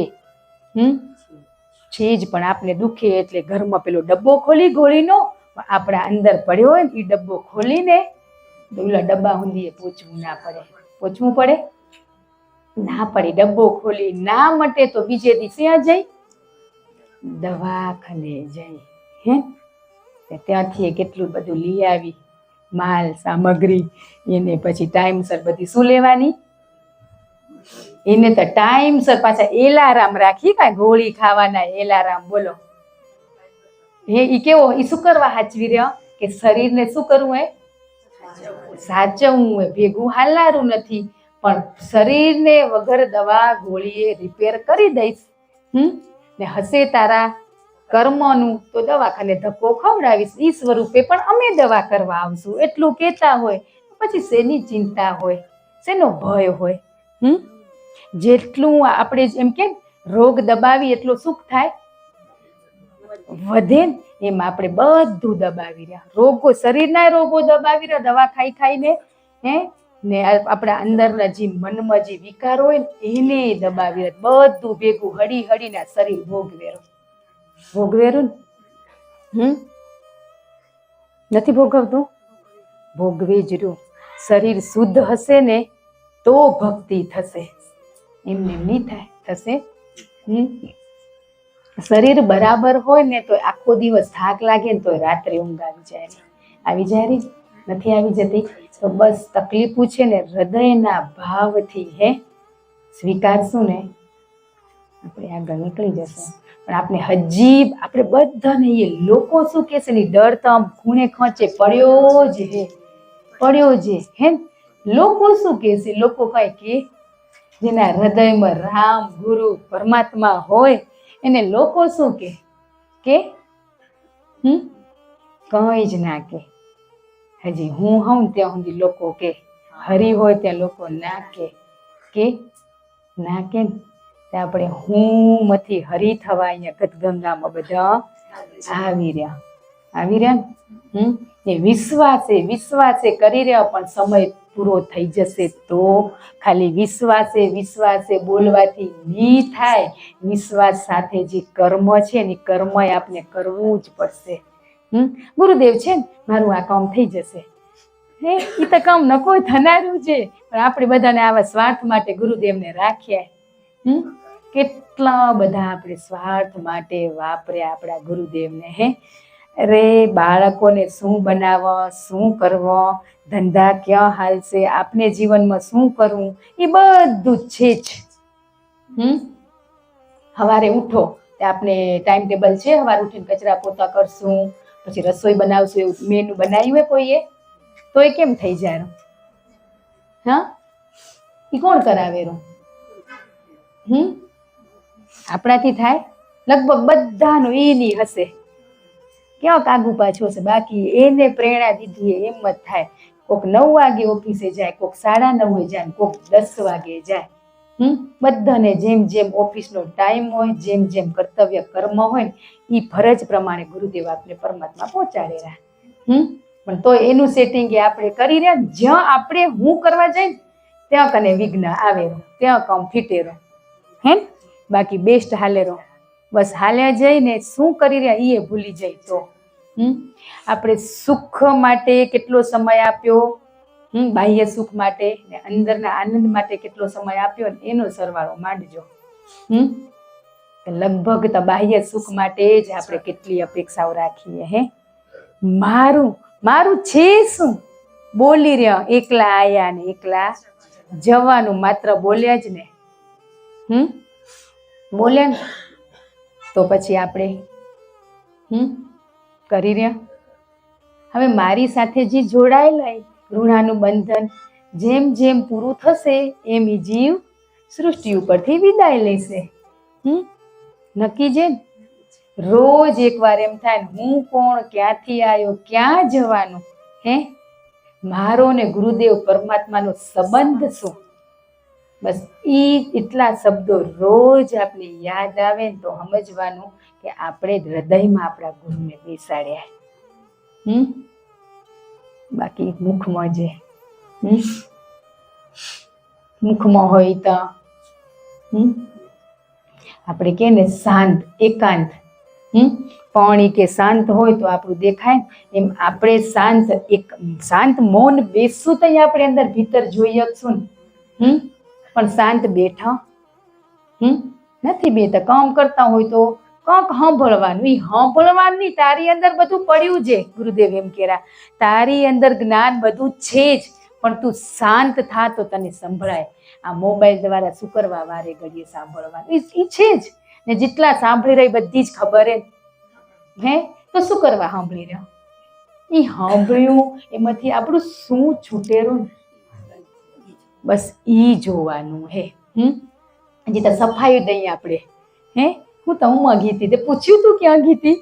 જ. પણ આપણે દુખે એટલે ઘરમાં પેલો ડબ્બો ખોલી ગોળીનો, આપણા અંદર પડ્યો હોય ને એ ડબ્બો ખોલીને તો ઓલા ડબ્બા સુધી પહોંચવું ના પડે. પહોંચવું પડે ના પડે. ડબ્બો ખોલી ના મટે તો બીજે દિવસે જઈ દવાખાને જઈ. હે, ત્યાંથી કેટલું બધું લઈ આવી માલ સામગ્રી, એને પછી ટાઈમસર બધી શું લેવાની, એને તો ટાઈમસર પાછા એલારામ રાખી, કાંઈ ગોળી ખાવાના એલારામ. બોલો હે, ઈ કેવો, ઈ શું કરવા હાચવી રહ્યા કે શરીરને શું કરવું હે? સાચવવું હે. ભેગું હાલારું નથી, પણ શરીરને વગર દવા ગોળીએ રિપેર કરી દઈશ ને હશે તારા કર્મનું તો દવાખાને ધક્કો ખવડાવીશ. ઈ સ્વરૂપે પણ અમે દવા કરવા આવશું એટલું કહેતા હોય. પછી શેની ચિંતા હોય, શેનો ભય હોય? જેટલું આપણે એમ કે રોગ દબાવી એટલો સુખ થાય વધે ને, એમ આપણે બધું દબાવી રહ્યા. રોગો, શરીરના રોગો દબાવી રહ્યા દવા ખાઈ ખાઈને. ને આપણા અંદરના જે મનમાં જે વિકાર હોય ને એને દબાવી રહ્યા. બધું ભેગું હળી હળીને શરીર ભોગવેરું ને નથી ભોગવતું, ભોગવે જ રહ્યું. શરીર શુદ્ધ હશે ને તો ભક્તિ થશે, એમને નહીં થાય. થશે શરીર બરાબર હોય ને તો આખો દિવસ થાક લાગે ને તો રાત્રે ઊંઘ આવી જાય નથી આવી જતી. તો બસ તકલીફો છે ને હૃદયના ભાવથી હે સ્વીકારશું ને આપણે આગળ નીકળી જશું. પણ આપણે હજી આપણે બધાને એ લોકો શું કહેશે ને ડર તો આમ ખૂણે ખોંચે પડ્યો જ હે હે. લોકો શું કહેશે? લોકો કઈ કે જેના હૃદયમાં રામ ગુરુ પરમાત્મા હોય એને લોકો શું કે કઈ જ ના કે. હજી હું હોઉં ત્યાં સુધી લોકો કે, હરી હોય ત્યાં લોકો ના કે ના કે ને. આપણે હું માંથી હરી થવા અહીંયા ગદગંગામાં બધા આવી રહ્યા ને. એ વિશ્વાસે કરી રહ્યા, પણ સમય પૂરો થઈ જશે તો ખાલી વિશ્વાસે બોલવાથી નહીં થાય. વિશ્વાસ સાથે જે કર્મ છે ને કર્મ આપણે કરવું જ પડશે. ગુરુદેવ છે ને મારું આ કામ થઈ જશે, એ તો કામ નકો થનારું છે, પણ આપણે બધાને આવા સ્વાર્થ માટે ગુરુદેવને રાખ્યા. કેટલા બધા આપણે સ્વાર્થ માટે વાપર્યા આપણા ગુરુદેવને. અરે બાળકોને શું બનાવવા, શું કરવા, ધંધા ક્યાં હાલશે, આપને જીવનમાં શું કરવું, એ બધું છે જ. સવારે ઉઠો તે આપણે ટાઈમ ટેબલ છે, સવારે ઉઠીને કચરા પોતા કરશું, પછી રસોઈ બનાવશું, એવું મેનુ બનાવ્યું હોય કોઈએ તો એ કેમ થઈ જાય? એ કોણ કરાવેરો? આપણાથી થાય? લગભગ બધાનું એની હશે, ક્યાંક આગુ પાછું હશે. બાકી એને પ્રેરણા દીધી એમ જ થાય. કોક 9 વાગે ઓફિસે જાય, કોક 9:30 જાય, કોક 10 વાગે જાય. બધાને જેમ જેમ ઓફિસનો ટાઈમ હોય, જેમ જેમ કર્તવ્ય કર્મ હોય ને એ ફરજ પ્રમાણે ગુરુદેવ આપણે પરમાત્મા પહોંચાડેલા. પણ તો એનું સેટિંગ એ આપણે કરી રહ્યા. જ્યાં આપણે હું કરવા જાય ને ત્યાં કને વિઘ્ન આવેલો, ત્યાં કામ ફીટેરો. બાકી બેસ્ટ હાલેરો. બસ હાલ્યા જઈને શું કરી રહ્યા એ ભૂલી જાય. તો આપણે સુખ માટે કેટલો સમય આપ્યો, બાહ્ય સુખ માટે ને અંદરના આનંદ માટે કેટલો સમય આપ્યો ને એનો સરવાળો માંડજો. લગભગ તો બાહ્ય સુખ માટે જ આપણે કેટલી અપેક્ષાઓ રાખીએ. મારું છે શું? બોલી રહ્યા, એકલા આયા ને એકલા જવાનું, માત્ર બોલ્યા જ ને. બોલ્યા ને તો પછી આપણે કરી રહ્યા. હવે મારી સાથે જે જોડાયેલા ઋણાનું બંધન જેમ જેમ પૂરું થશે એમ એ જીવ સૃષ્ટિ ઉપરથી વિદાય લેશે. નક્કી છે. રોજ એકવાર એમ થાય હું કોણ, ક્યાંથી આવ્યો, ક્યાં જવાનું, મારો ને ગુરુદેવ પરમાત્માનો સંબંધ શું? બસ એટલા શબ્દો રોજ આપણે યાદ આવે ને તો સમજવાનું કે આપણે હૃદયમાં આપણા ગુરુને બેસાડ્યા. બાકી મુખમાં જે મુખમાં હોય તો આપણે કે ને શાંત, એકાંત. પાણી કે શાંત હોય તો આપણું દેખાય, એમ આપણે શાંત મૌન બેસશું તો આપણે અંદર ભીતર જોઈ શકશું ને. પણ શાંત બેઠા નથી બેઠા. કામ કરતા હોય તો કાંક સાંભળવાનું. એ સાંભળવાનું નહીં, તારી અંદર બધું પડ્યું છે. ગુરુદેવ એમ કહેરા, તારી અંદર જ્ઞાન બધું છે જ, પણ તું શાંત થા તો તને સંભળાય. આ મોબાઈલ દ્વારા શું કરવા વારે ઘડીએ સાંભળવાનું? એ છે જ ને. જેટલા સાંભળી રહી બધી જ ખબર તો શું કરવા સાંભળી રહ્યો? એ સાંભળ્યું એમાંથી આપણું શું છૂટેરું? બસ ઈ જોવાનું. હજી તો સફાઈ દઈએ આપણે. હું તો હું ગઈ હતી, તે પૂછ્યું તું ક્યાં ગઈ હતી?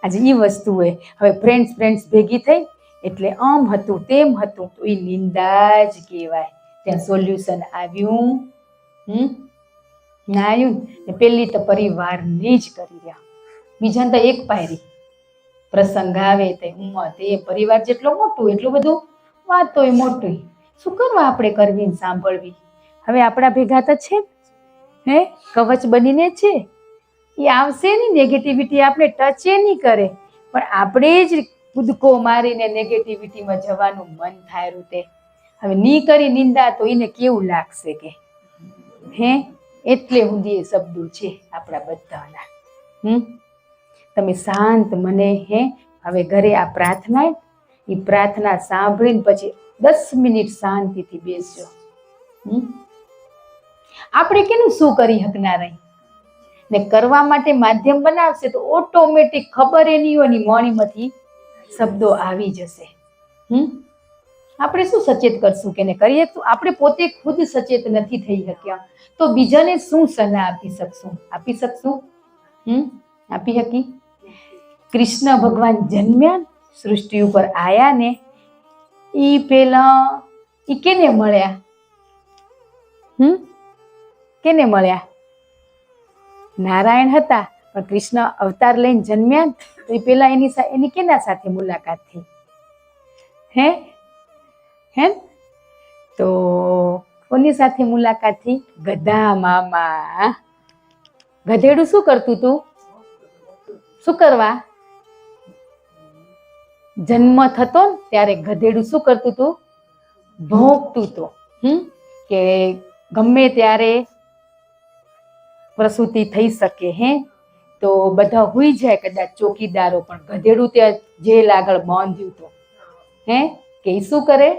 આજે એ વસ્તુ હોય. હવે ફ્રેન્ડ્સ ભેગી થઈ એટલે આમ હતું તેમ હતું તો એ નિંદા જ કહેવાય. ત્યાં સોલ્યુશન આવ્યું ના આવ્યું ને? પેલી તો પરિવારની જ કરી રહ્યા. બીજાને તો એક પાયરી પ્રસંગ આવે તે તે પરિવાર જેટલો મોટું એટલું બધું વાત હોય મોટું. શું કરવા આપણે કરવી સાંભળવી? હવે આપણા ભેગા તો છે કવચ બનીને છે. એ આવશે નહીં, નેગેટિવિટી આપણે ટચે નહીં કરે, પણ આપણે જ કૂદકો મારીને નેગેટિવિટીમાં જવાનું મન થાય રૂતે. હવે ની કરી નિંદા તો એને કેવું લાગશે કે એટલે સુધી એ શબ્દો છે આપણા બધાના. તમે શાંત મને હવે ઘરે આ પ્રાર્થના, એ પ્રાર્થના સાંભળીને પછી 10 મિનિટ શાંતિથી બેસજો. આપણે કેનું શું કરી શકનાર ને કરવા માટે માધ્યમ બનાવશે તો ઓટોમેટિક ખબર એ નહીં હોય મોણીમાંથી શબ્દો આવી જશે. આપણે શું સચેત કરશું કે ને કરીએ તો આપણે પોતે ખુદ સચેત નથી થઈ શક્યા તો બીજાને શું સલાહ આપી શકશું આપી શકી? કૃષ્ણ ભગવાન જન્મ્યા સૃષ્ટિ ઉપર આયા ને ઈ પેલા ઈ કેને મળ્યા? કેને મળ્યા? નારાયણ હતા પણ કૃષ્ણ અવતાર લઈને જન્મ્યા તો એ પેલા એની કેના સાથે મુલાકાત થઈ? હે તો કોની સાથે મુલાકાત થઈ? ગધા મામા. ગધેડું શું કરતું તું? શું કરવા? જન્મ થતો ને ત્યારે ગધેડું શું કરતું તું? ભોંકતું હતું કે ગમે ત્યારે પ્રસૂતિ થઈ શકે તો બધા હુઈ જાય કદાચ ચોકીદારો પણ ગધેડું ત્યાં જેલ આગળ બાંધ્યું હતું કે શું કરે?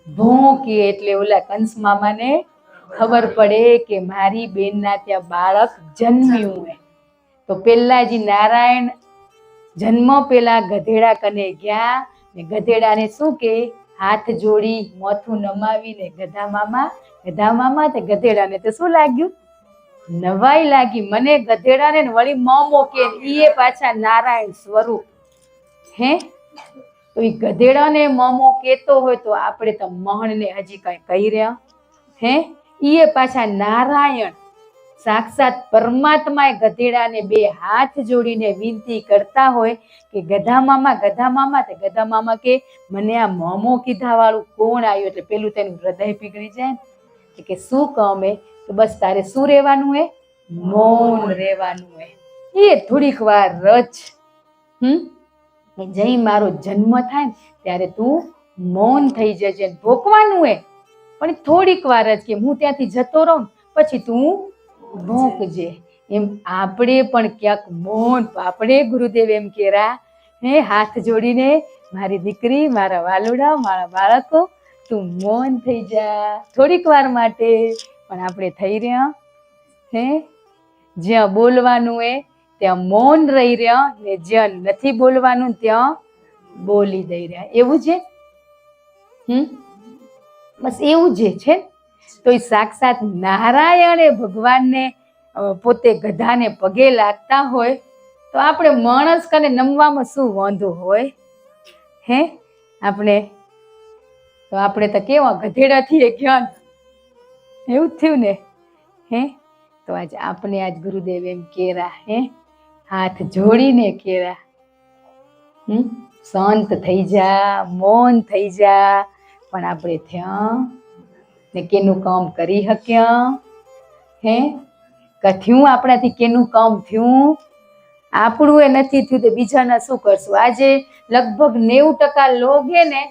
ભોંકે એટલે ઓલા કંસ મામાને ખબર પડે કે મારી બેનના ત્યાં બાળક જન્મ્યું હે. તો પેલા જે નારાયણ જન્મ પેલા ગધેડા કને ગયા ને ગધેડાને શું કે હાથ જોડી મોથું નમાવીને ગધા મામા તે ગધેડાને તો શું લાગ્યું? નવાઈ લાગી. મને ગધેડાને વળી મોમો કે ઈએ પાછા નારાયણ સ્વરૂપ તો એ ગધેડાને મોમો કેતો હોય તો આપણે તો મહણને હજી કઈ કહી રહ્યા ઈએ પાછા નારાયણ સાક્ષાત પરમાત્મા ગધેડાને બે હાથ જોડીને વિનંતી કરતા હોય કે ગધા મામા તે ગધા મામા કે મને આ મોમો કીધા વાળું કોણ આવ્યું? એટલે પેલું તેનું હૃદય પીગળી જાય કે શું કહમે? તો બસ તારે શું રહેવાનું હે? મૌન રહેવાનું હે. એ થોડીક વાર રચ જઈ મારો જન્મ થાય ને ત્યારે તું મૌન થઈ જજે. ભોંકવાનું હે પણ થોડીક વાર જ કે હું ત્યાંથી જતો રહું પછી તું ભોંકજે. એમ આપણે પણ ક્યાંક મૌન. આપણે ગુરુદેવ એમ કેરા હાથ જોડીને મારી દીકરી, મારા વાલુડા, મારા બાળકો તું મૌન થઈ જા થોડીક વાર માટે. પણ આપણે થઈ રહ્યા જ્યાં બોલવાનું હે ત્યાં મૌન રહી રહ્યા ને જ્યાં નથી બોલવાનું ત્યાં બોલી દઈ રહ્યા. એવું છે બસ એવું જે છે. તો એ સાક્ષાત નારાયણે ભગવાનને પોતે ગધાને પગે લાગતા હોય તો આપણે માણસ કને નમવામાં શું વાંધો હોય? આપણે તો કેવા ગધેડાથી જ્ઞાન એવું જ થયું ને તો આપણે આજ ગુરુદેવ એમ કેરા હાથ જોડીને કેરા શાંત થઈ જા, મૌન થઈ જા. પણ આપણે થયા ને કેનું કામ કરી શક્યા? થયું આપણાથી કેનું કામ થયું? આપણું એ નથી થયું તો બીજાના શું કરશું? આજે લગભગ 90% લોગ હે ને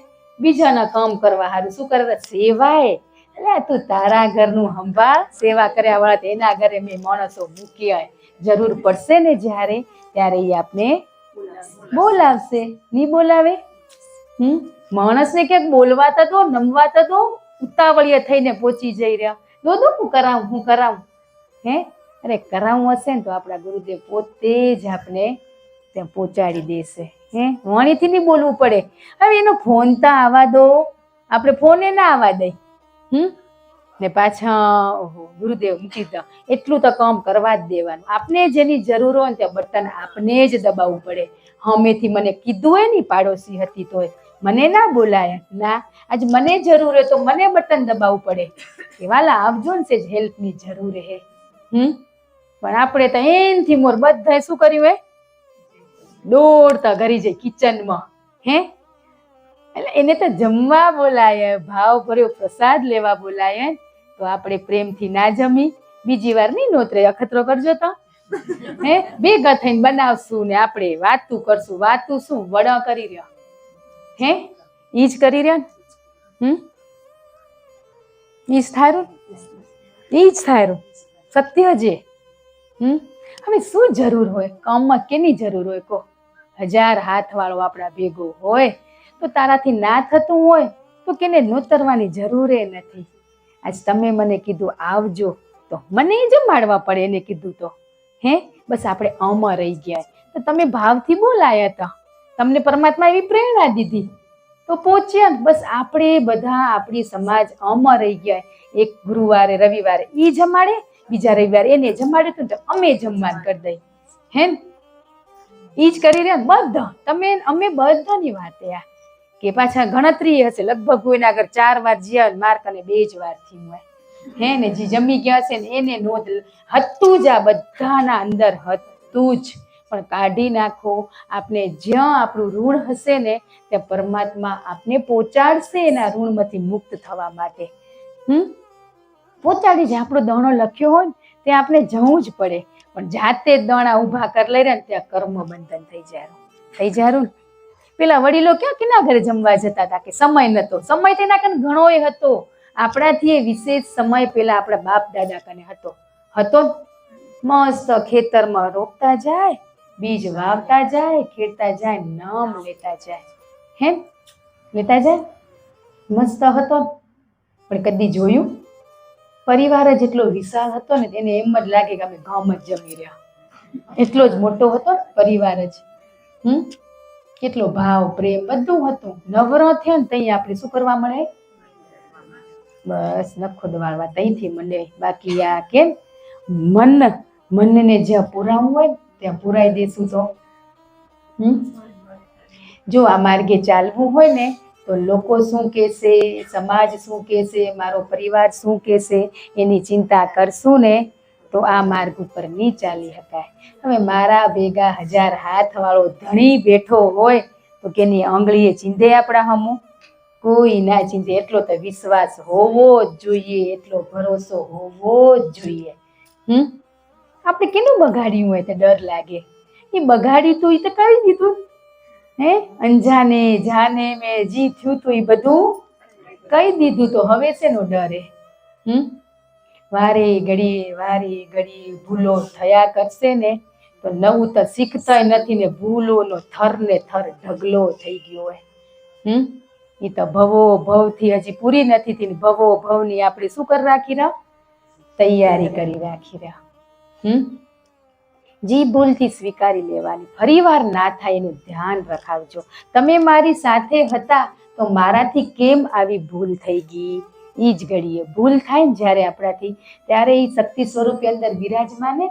બીજાના કામ કરવા સારું શું કરે? સેવાય. એટલે તું તારા ઘરનું સંભાળ. સેવા કર્યા વાળા એના ઘરે મેં માણસો મૂક્યા. જરૂર પડશે ને જ્યારે ત્યારે એ આપણે બોલાવશે. નહીં બોલાવે? માણસને ક્યાંક બોલવાતા તો નમવાતા તો ઉતાવળિયા થઈને પહોંચી જઈ રહ્યા. દોદો હું કરાવું અરે કરાવું હશે ને તો આપણા ગુરુદેવ પોતે જ આપણે ત્યાં પહોંચાડી દેશે. વાણીથી નહીં બોલવું પડે. હવે એનો ફોન તો આવવા દો. આપણે ફોને ના આવવા દઈ ને પાછા ગુરુદેવ મૂકી દો. એટલું તો કામ કરવા જ દેવાનું. આપને જેની જરૂર હોય ને ત્યાં બટન આપને જ દબાવવું પડે. હમેથી મને કીધું હોય ને પાડોશી હતી તોય મને ના બોલાય ના આજ મને જરૂર હોય તો મને બટન દબાવવું પડે કે વાલા આવજો ને સેજ હેલ્પની જરૂર હે. પણ આપણે તો એનથી મોર બધા શું કર્યું હે? દોડતા ઘરી જાય કિચનમાં. એટલે એને તો જમવા બોલાય, ભાવ ભર્યો પ્રસાદ લેવા બોલાય તો આપણે પ્રેમથી ના જમી બીજી વાર નહીં નોતરે અખતરો કરજો તો ભેગા થઈને બનાવશું ને આપણે વાતું કરશું. વાતું શું વડા કરી રહ્યો ઈ જ કરી રહ્યા ઈ જ થાયરું સત્ય છે. હવે શું જરૂર હોય કામમાં? કેની જરૂર હોય? કહો 1000 હાથ વાળો આપણા ભેગો હોય તો તારાથી ના થતું હોય તો કેને નોતરવાની જરૂર નથી. આજ તમે મને કીધું આવજો તો મને જમાડવા પડે. એને કીધું તો બસ આપણે આમાં રહી ગયા તો તમે ભાવથી બોલાયા હતા. તમને પરમાત્મા એવી પ્રેરણા દીધી તો પહોંચ્યા ને. બસ આપણે બધા આપણી સમાજ અમર રહી ગયા. એક ગુરુવારે રવિવારે ઈ જમાડે, બીજા રવિવારે એને જમાડે તો અમે જમવાનું કરી દઈ. હે ઈ જ કરી રહ્યા બધા. તમે અમે બધાની વાત આ કે પાછા ગણતરી હશે લગભગ કોઈના આગળ 4 વાર જ્યાં માર્ક અને 2 જ વાર થી હોય. હે ને જે જમી ગયા છે ને એને નોંધ હતું જ, આ બધાના અંદર હતું જ. પણ કાઢી નાખો. આપણે જ્યાં આપણું ઋણ હશે ને ત્યાં પરમાત્મા આપને પહોંચાડશે એના ઋણમાંથી મુક્ત થવા માટે. પહોંચાડી જાય. આપણો દણો લખ્યો હોય ને ત્યાં આપણે જવું જ પડે. પણ જાતે જ દણા ઊભા કરી લઈ રહ્યા ને ત્યાં કર્મ બંધન થઈ જાય. પેલા વડીલો ક્યાં કેના ઘરે જમવા જતા હતા કે સમય નતો. સમય તેના કને ઘણો હતો. આપણાથી એ વિશેષ સમય પેલા આપણા બાપ દાદા કને હતો. મસ્ત ખેતરમાં રોપતા જાય, બીજ વાવતા જાય, ખેડતા જાય, નામ લેતા જાય. હે લેતા જાય. મસ્ત હતો. પણ કદી જોયું? પરિવાર જ એટલો વિશાળ હતો ને એને એમ જ લાગે કે અમે ગામ જ જમી રહ્યા. એટલો જ મોટો હતો પરિવાર જ. કેટલો ભાવ પ્રેમ બધું હતું. નવરો થયો ને તઈ આપણે શું કરવા મળે? બસ નખો દવાળવા તઈથી મને. બાકી આ કેમ મનને જ્યાં પુરાવું હોય ત્યાં પુરાઈ દેશું તો. જો આ માર્ગે ચાલવું હોય ને તો લોકો શું કહેશે, સમાજ શું કહેશે, મારો પરિવાર શું કહેશે, એની ચિંતા કરશું ને તો આ માર્ગ ઉપર નહીં ચાલી શકાય. હવે મારા ભેગા 1000 હાથ વાળો ધણી બેઠો હોય તો કેની આંગળીએ ચીંધે આપણા હમું? કોઈ ના ચીંધે. એટલો તો વિશ્વાસ હોવો જ જોઈએ, એટલો ભરોસો હોવો જ જોઈએ. આપણે કેનું બગાડ્યું હોય તો ડર લાગે? એ બગાડ્યું તું એ તો કરી દીધું. હે અંજાને જાને મેં જી થયું તું એ બધું કહી દીધું. તો હવે શેનો ડર? વારે ઘડી ભૂલો થયા કરશે ને તો નવું તો શીખતાય નથી ને ભૂલોનો થર ને થર ઢગલો થઈ ગયો હોય. એ તો ભવો ભવથી હજી પૂરી નથી થઈ. ભવો ભવની આપણે શું કરી રાખી રહ્યા? તૈયારી કરી રાખી રહ્યા. જી ભૂલથી સ્વીકારી લેવાની. ફરીવાર ના થાય એનું ધ્યાન રખાવજો. તમે મારી સાથે હતા તો મારાથી કેમ આવી ભૂલ થઈ ગઈ? એ જ ઘડીએ ભૂલ થાય ને જ્યારે આપણાથી ત્યારે એ શક્તિ સ્વરૂપે અંદર બિરાજમાને.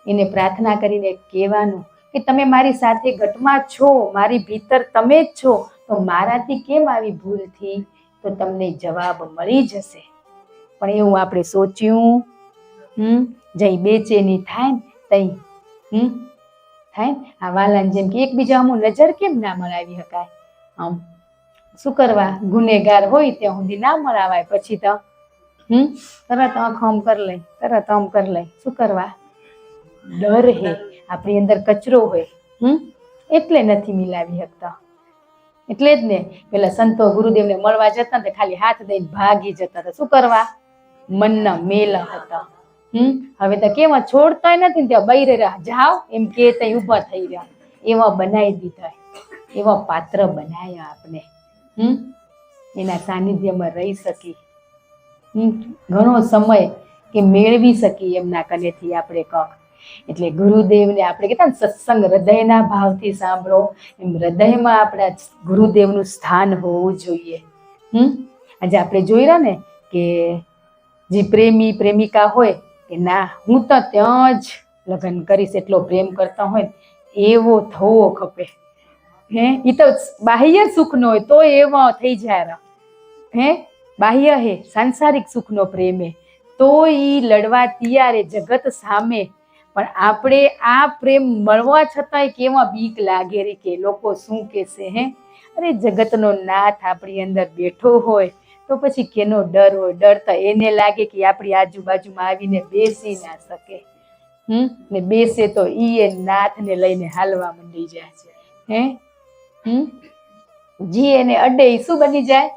એને પ્રાર્થના કરીને કહેવાનું કે તમે મારી સાથે ઘટમાં છો, મારી ભીતર તમે જ છો, તો મારાથી કેમ આવી ભૂલ થઈ? તો તમને જવાબ મળી જશે. પણ એવું આપણે સોચ્યું જઈ બેચેની થાય ને તઈ થાય. આ વાલાને જેમ કે એકબીજા અમુક નજર કેમ ના મળાવી શકાય? આમ શું કરવા? ગુનેગાર હોય ત્યાં સુધી ના મળાવાય. પછી તો તરત આંખ આમ કરી લઈ, તરત આમ કરી લઈ. શું કરવા? ડર હે આપણી અંદર, કચરો હોય એટલે નથી મિલાવી શકતા. એટલે જ ને પેલા સંતો ગુરુદેવને મળવા જતા ને ખાલી હાથ દઈને ભાગી જતા હતા. શું કરવા? મનના મેલ હતા. હવે તો કેવા છોડતા નથી ને ત્યાં બૈરે રહ્યા જાઓ એમ કે ત્યાં ઊભા થઈ રહ્યા. એવા બનાવી દીધા, એવા પાત્ર બનાવ્યા આપણે. એના સાનિધ્યમાં રહી શકી, ઘણો સમય કે મેળવી શકી એમના કનેથી આપણે કહો. એટલે ગુરુદેવને આપણે કહેતા ને સત્સંગ હૃદયના ભાવથી સાંભળો, એમ હૃદયમાં આપણા ગુરુદેવનું સ્થાન હોવું જોઈએ. આજે આપણે જોઈ રહ્યા ને કે જે પ્રેમી પ્રેમિકા હોય કે ના હું તો ત્યાં જ લગ્ન કરીશ એટલો પ્રેમ કરતા હોય એવો થવો ખપે. એ તો બાહ્ય સુખનો હોય તો એવો થઈ જાય. બાહ્ય હે સાંસારિક સુખનો પ્રેમ હે તો એ લડવા તૈયાર જગત સામે. પણ આપણે આ પ્રેમ મળવા છતાંય કેવા બીક લાગે રે કે લોકો શું કહેશે? અરે જગતનો નાથ આપણી અંદર બેઠો હોય તો પછી કેનો ડર હોય? ડર તો એને લાગે કે આપણી આજુબાજુમાં આવીને બેસી ના શકે. ને બેસે તો ઈ નાથને લઈને હાલવા માંડી જાય. જી એને અડે શું બની જાય?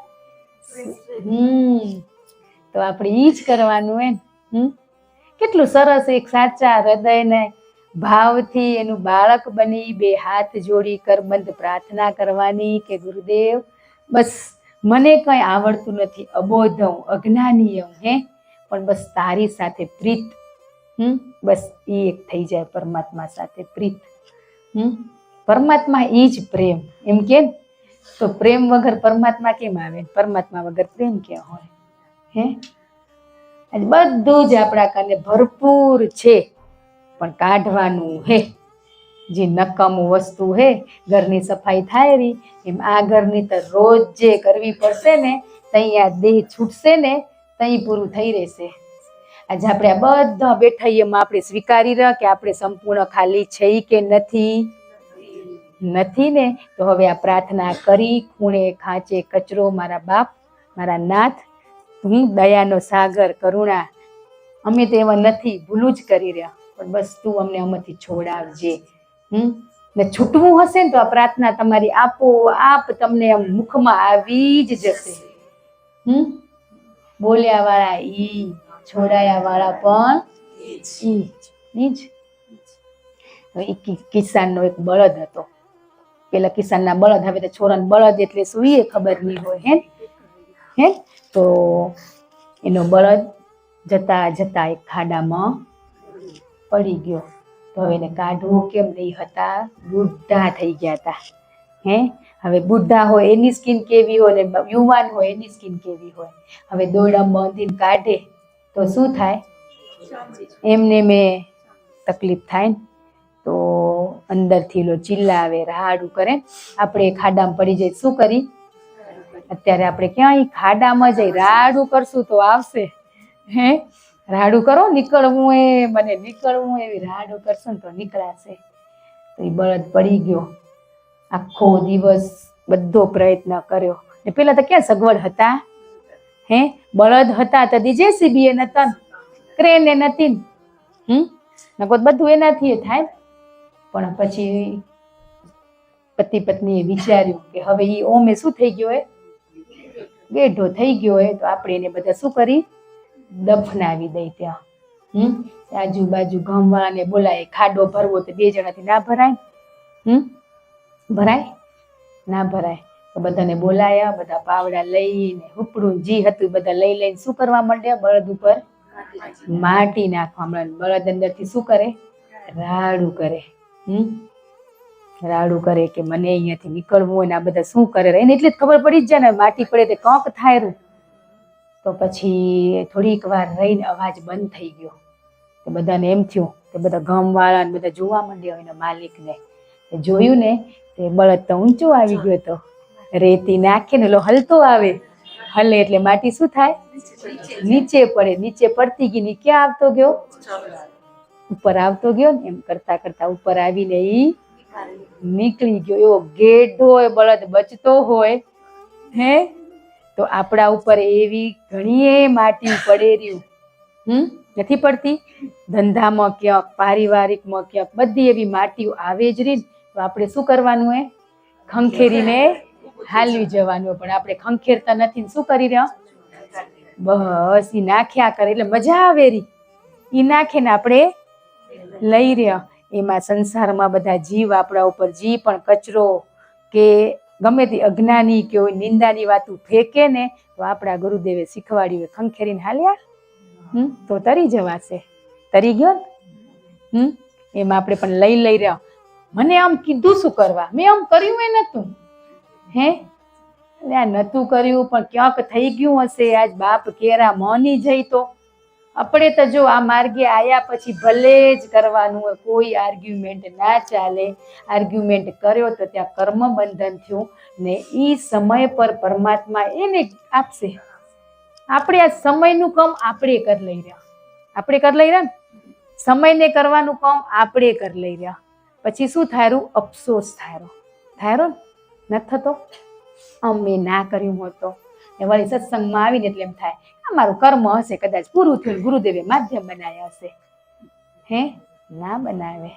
તો આપણે ઈ જ કરવાનું હે. કેટલું સરસ એક સાચા હૃદયને ભાવથી એનું બાળક બની 2 હાથ જોડી કરબંધ પ્રાર્થના કરવાની કે ગુરુદેવ બસ મને કંઈ આવડતું નથી, અબોધ હું, અજ્ઞાની હું, પણ બસ તારી સાથે પ્રીત. બસ એ એક થઈ જાય પરમાત્મા સાથે પ્રીત. પરમાત્મા એ જ પ્રેમ. એમ કે તો પ્રેમ વગર પરમાત્મા કેમ આવે? પરમાત્મા વગર પ્રેમ ક્યાં હોય? હે આજે બધું જ આપણા કાને ભરપૂર છે, પણ કાઢવાનું હે. જે નકામું વસ્તુ હે, ઘરની સફાઈ થાય રહી એમ આ ઘરની તો રોજ જે કરવી પડશે ને, તઈ આ દેહ છૂટશે ને, તઈ પૂરું થઈ રહેશે. આજે આપણે આ બધા બેઠા એમાં આપણે સ્વીકારી રહ્યા કે આપણે સંપૂર્ણ ખાલી છે કે નથી? નથી ને. તો હવે આ પ્રાર્થના કરી, ખૂણે ખાંચે કચરો મારા બાપ, મારા નાથ, હું દયાનો સાગર, કરુણા, અમે તો એવા નથી, ભૂલું જ કરી રહ્યા, પણ બસ તું અમને આમાંથી છોડાવજે. ને છૂટવું હશે ને તો આ પ્રાર્થના તમારી આપોઆપ તમને આમ મુખમાં આવી જ જશે. બોલ્યા વાળા ઈ, છોડાયા વાળા પણ ઈ જ. હવે એક કિસાનનો એક બળદ હતો. પેલા કિસાનના બળદ, હવે તો છોરાના બળદ એટલે શું એ ખબર નહીં હોય. હે તો એનો બળદ જતા જતા એક ખાડામાં પડી ગયો. તો હવે એને કાઢવું કેમ? નહીં હતા, બુઢા થઈ ગયા હતા. હવે બુઢા હોય એની સ્કીન કેવી હોય ને યુવાન હોય એની સ્કીન કેવી હોય. હવે દોરડા બાંધીને કાઢે તો શું થાય? એમને મેં તકલીફ થાય ને. તો અંદરથી લો ચિલ્લાવે, રાડું કરે. આપણે ખાડામાં પડી જાય શું કરી? અત્યારે આપણે ક્યાંય ખાડામાં જઈ રાડું કરશું તો આવશે? રાડું કરો, નીકળવું એ મને નીકળવું, એવી રાડું કરશું ને તો નીકળાશે. તો એ બળદ પડી ગયો. આખો દિવસ બધો પ્રયત્ન કર્યો. ને પેલા તો ક્યાં સગવડ હતા? બળદ હતા તો જેસીબી એ નતા, ક્રેન એ નથી, નકો બધું એનાથી થાય. પણ પછી પતિ પત્નીએ વિચાર્યું કે હવે ઈ ઓમે શું થઈ ગયો હે? ગેઢો થઈ ગયો હે, તો આપણે એને બધા શું કરી? દફનાવી દઈ ત્યાં. આજુબાજુ ગામવાળાને બોલાય, ખાડો ભરવો તો 2 જણાથી ના ભરાય? ભરાય? ના ભરાય. તો બધાને બોલાયા, બધા પાવડા લઈને ઉપડું જી હતું બધા લઈ લઈને શું કરવા માંડ્યા? બળદ ઉપર માટી નાખવા માંડ્યા. બળદ અંદરથી શું કરે? રાડું કરે. રાડું કરે કે મને અહીંયાથી નીકળવું હોય ને. આ બધા શું કરે? એને એટલે જ ખબર પડી જ જાય ને, માટી પડે તે કંક થાય. તો પછી થોડીક વાર રહીને અવાજ બંધ થઈ ગયો. તો બધાને એમ થયું કે બધા ગામવાળા બધા જોવા માંડ્યા એના માલિકને. જોયું ને તે બળદ તો ઊંચો આવી ગયો હતો. રેતી નાખે ને હલતો આવે, હલે એટલે માટી શું થાય? નીચે પડે. નીચે પડતી ગઈ ને ક્યાં આવતો ગયો? ઉપર આવતો ગયો ને. એમ કરતા કરતા ઉપર આવીને ઈ નીકળી ગયો. એવો ગેઢો હોય બળદ બચતો હોય. તો આપણા ઉપર એવી ઘણી માટી પડે રહ્યું નથી પડતી? ધંધામાં ક્યાંક, પારિવારિકમાં ક્યાંક, બધી એવી માટીઓ આવે જ રહી. તો આપણે શું કરવાનું હે? ખંખેરીને હાલવી જવાનું. પણ આપણે ખંખેરતા નથી. શું કરી રહ્યા? બસ ઈ નાખ્યા કરે એટલે મજા આવે રહી. ઈ નાખે ને આપણે લઈ રહ્યા. એમાં સંસારમાં બધા જીવ આપણા ઉપર જી પણ કચરો કે ગમે તે અજ્ઞાની કે હોય નિંદાની વાતું ફેંકે ને, તો આપણા ગુરુદેવે શીખવાડ્યું ખંખેરીને હાલ્યા તો તરી જવાશે. તરી ગયો ને. એમાં આપણે પણ લઈ રહ્યા. મને આમ કીધું શું કરવા? મેં આમ કર્યું એ નતું. આ નતું કર્યું પણ ક્યાંક થઈ ગયું હશે. આજ બાપ કેરા મોની જઈ તો આપણે તો જો આ માર્ગે આયા પછી ભલે જ કરવાનું હોય, કોઈ આર્ગ્યુમેન્ટ ના ચાલે. આર્ગ્યુમેન્ટ કર્યો તો ત્યાં કર્મ બંધન થયું ને. ઈ સમય પર પરમાત્મા એને આપશે. આપણે આ સમયનું કામ આપણે કરી લઈ રહ્યા. આપણે કરી લઈ રહ્યા ને, સમયને કરવાનું કામ આપણે કરી લઈ રહ્યા. પછી શું થાય? અફસોસ થાય ને નથી થતો? અમે ના કર્યું હોત તો. ને વળી સત્સંગમાં આવીને એટલે એમ થાય અમારું કર્મ હશે, કદાચ પૂરું થયું, ગુરુદેવે માધ્યમ બનાવ્યા હશે. ના બનાવે.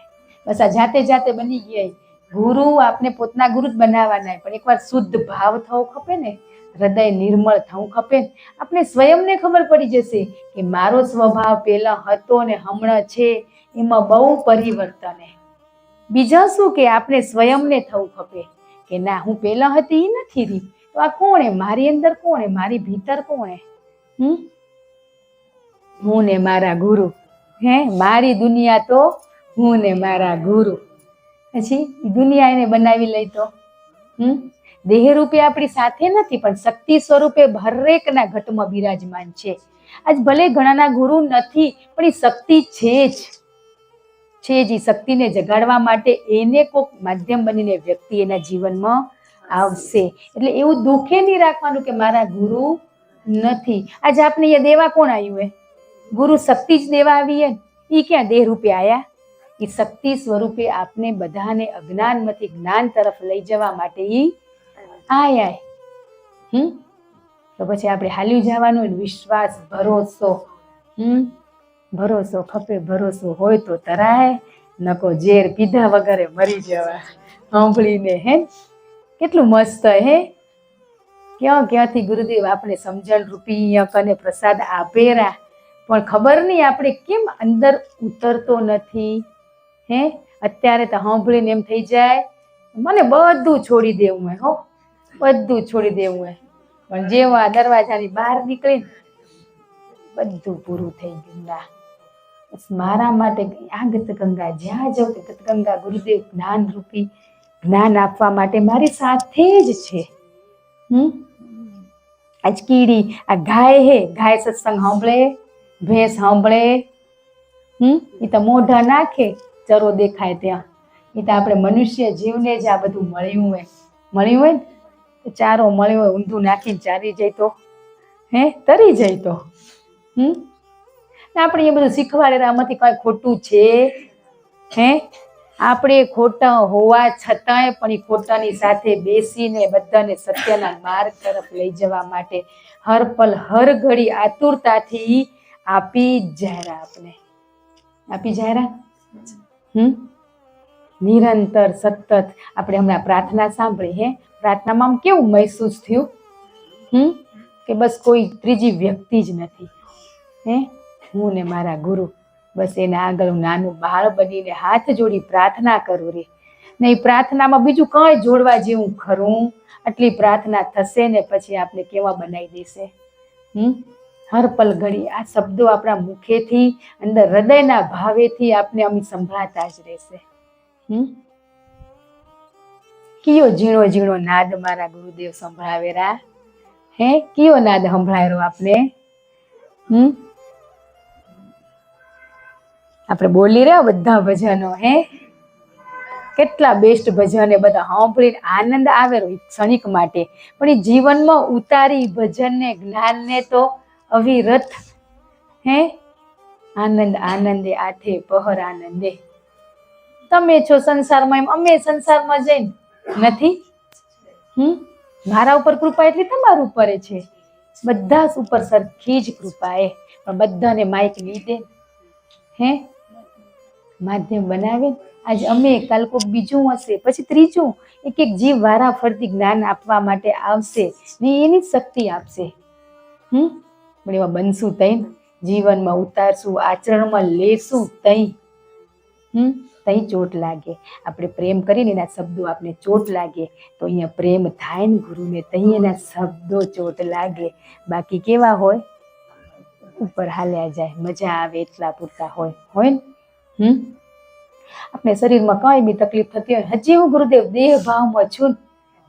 બસ આ જાતે જાતે બની ગયા. ગુરુ આપને પોતાના ગુરુ જ બનાવવાના, પણ એકવાર શુદ્ધ ભાવ થવો ખપે ને, હૃદય નિર્મળ થવું ખપે ને. આપણે સ્વયંને ખબર પડી જશે કે મારો સ્વભાવ પેલા હતો ને હમણાં છે, એમાં બહુ પરિવર્તન. બીજા શું કે આપણે સ્વયંને થવું ખપે કે ના હું પેલા હતી એ નથી રહી. તો આ કોણે? મારી અંદર કોણે? મારી ભીતર કોણે? હું ને મારા ગુરુ. મારી દુનિયા તો હું ને મારા ગુરુ. પછી દુનિયા એને બનાવી લઈ તો દેહ રૂપે આપણી સાથે નથી, પણ શક્તિ સ્વરૂપે હરેકના ઘટમાં બિરાજમાન છે. આજ ભલે ઘણાના ગુરુ નથી, પણ એ શક્તિ છે જ. એ શક્તિને જગાડવા માટે એને કોઈક માધ્યમ બનીને વ્યક્તિ એના જીવનમાં આવશે. એટલે એવું દુઃખે નહીં રાખવાનું કે મારા ગુરુ નથી. આજે આપણે અહીંયા દેવા કોણ આવ્યું હે? ગુરુ શક્તિ જ દેવા આવી હે. એ ક્યાં દેહ રૂપે આયા? એ શક્તિ સ્વરૂપે આપને બધાને અજ્ઞાનમાંથી જ્ઞાન તરફ લઈ જવા માટે એ આયા. તો પછી આપણે હાલ્યું જવાનું. વિશ્વાસ, ભરોસો, ભરોસો ખપે. ભરોસો હોય તો તરાય, નકો ઝેર પીધા વગરે મરી જવા. સાંભળીને હે કેટલું મસ્ત હે. ક્યાંથી ગુરુદેવ આપણે સમજણ રૂપી કને પ્રસાદ આપેરા, પણ ખબર નહીં આપણે કેમ અંદર ઉતરતો નથી. હે અત્યારે તો સાંભળીને એમ થઈ જાય મને બધું છોડી દેવું હે. બધું છોડી દેવું હે. પણ જેવા દરવાજાની બહાર નીકળીને બધું પૂરું થઈ ગયું. ના, બસ મારા માટે આ ગતગંગા જ્યાં જાઉં તે ગતગંગા ગુરુદેવ જ્ઞાન રૂપી જ્ઞાન આપવા માટે મારી સાથે જ છે. આજ કીડી આ ગાય હે, ગાય સત્સંગ સાંભળે, ભેંસ સાંભળે. એ તો મોઢા નાખે ચરો દેખાય ત્યાં. એ તો આપણે મનુષ્ય જીવને જ આ બધું મળ્યું હોય ને તો ચારો મળ્યો હોય, ઊંધું નાખીને ચારી જાય તો તરી જાય તો આપણે એ બધું શીખવાડે. આમાંથી કઈ ખોટું છે? આપણે ખોટા હોવા છતાંય પણ એ ખોટાની સાથે બેસીને બધાને સત્યના માર્ગ તરફ લઈ જવા માટે હર પલ હર ઘડી આતુરતાથી આપી જાહેરા. આપી જાહેરા. નિરંતર સતત આપણે હમણાં પ્રાર્થના સાંભળી. પ્રાર્થનામાં આમ કેવું મહેસૂસ થયું કે બસ કોઈ ત્રીજી વ્યક્તિ જ નથી. હું ને મારા ગુરુ, બસ એના આગળ હું નાનું બાળ બનીને હાથ જોડી પ્રાર્થના કરું રે. ને એ પ્રાર્થનામાં બીજું કંઈ જોડવા જેવું ખરું? આટલી પ્રાર્થના થશે ને પછી આપણે કેવા બનાવી દેશે. હર પલ ઘડી આ શબ્દો આપણા મુખેથી અંદર હૃદયના ભાવેથી આપને અમે સંભળાતા જ રહેશે. કયો ઝીણો ઝીણો નાદ મારા ગુરુદેવ સંભળાવેરા. કયો નાદ સંભળાયો આપને? આપણે બોલી રહ્યા બધા ભજનો. કેટલા બેસ્ટ ભજન એ બધા સાંભળીને આનંદ આવેલો ક્ષણિક માટે, પણ એ જીવનમાં ઉતારી ભજનને જ્ઞાનને તો અવિરત. આનંદ આનંદે આઠે પહર આનંદે. તમે છો સંસારમાં એમ અમે સંસારમાં જઈને નથી. મારા ઉપર કૃપા એટલી તમારા ઉપર છે. બધા ઉપર સરખી જ કૃપા પણ બધાને માઇક લીધે માધ્યમ બનાવે. આજ અમે કાલ કોક બીજું હશે, પછી ત્રીજું. એક એક જીવ વારા ફરતી જ્ઞાન આપવા માટે આવશે ને એની જ શક્તિ આપશે. પણ એમાં બનશું તઈ, જીવનમાં ઉતારશું, આચરણમાં લેશું તઈ ચોટ લાગે. આપણે પ્રેમ કરીને એના શબ્દો આપણે ચોટ લાગે તો અહીંયા પ્રેમ થાય ને ગુરુને, તઈ એના શબ્દો ચોટ લાગે. બાકી કેવા હોય? ઉપર હાલ્યા જાય, મજા આવે એટલા પૂરતા હોય ને. આપણે શરીરમાં કઈ બી તકલીફ થતી હોય, હજી હું ગુરુદેવ દેહ ભાવમાં છું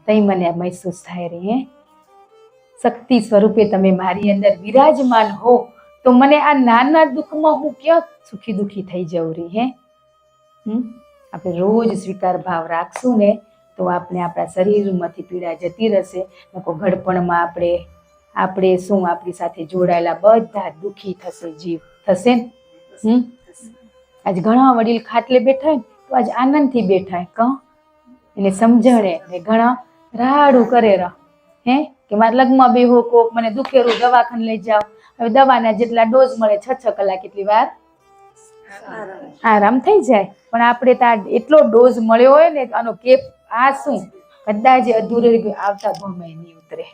તઈ મને મહેસૂસ થાય રહી. શક્તિ સ્વરૂપે તમે મારી અંદર વિરાજમાન હો તો મને આ નાના દુઃખમાં હું ક્યાં સુખી દુઃખી થઈ જવું રહી. આપણે રોજ સ્વીકાર ભાવ રાખશું ને તો આપણે આપણા શરીરમાંથી પીડા જતી રહેશે. નકો ઘડપણમાં આપણે શું આપણી સાથે જોડાયેલા બધા દુઃખી થશે, જીવ થશે ને. આજ ઘણા વડીલ ખાટલે બેઠા હોય તો આજ આનંદથી બેઠા એને સમજણે ને ઘણા રાડું કરે કે મારે લગ્નમાં બે હો કોક મને દુખેરું દવાખાને લઈ જાઓ. હવે દવાના જેટલા ડોઝ મળે 6 કલાક એટલી વાર આરામ થઈ જાય. પણ આપણે ત્યાં એટલો ડોઝ મળ્યો હોય ને આનો કેપ આ શું કદાચ અધૂરે આવતા ભમે નહીં ઉતરે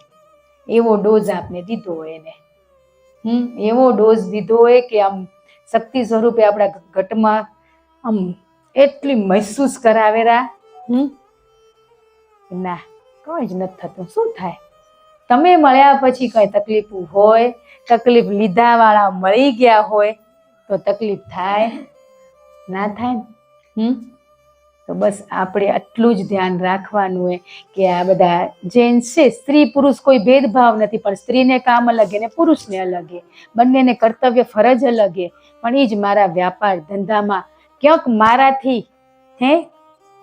એવો ડોઝ આપને દીધો હોય એને. એવો ડોઝ દીધો હોય કે આમ શક્તિ સ્વરૂપે આપણા ઘટમાં આમ એટલી મહેસૂસ કરાવેરા. ના કઈ જ નથી થતું. શું થાય? તમે મળ્યા પછી કઈ તકલીફ હોય, તકલીફ લીધા વાળા મળી ગયા હોય તો તકલીફ થાય ના થાય ને? તો બસ આપણે આટલું જ ધ્યાન રાખવાનું હોય કે આ બધા જેન્ટ્સ છે, સ્ત્રી પુરુષ કોઈ ભેદભાવ નથી, પણ સ્ત્રીને કામ અલગ ને પુરુષને અલગ, બંનેને કર્તવ્ય ફરજ અલગ, પણ એ જ મારા વ્યાપાર ધંધામાં ક્યાંક મારાથી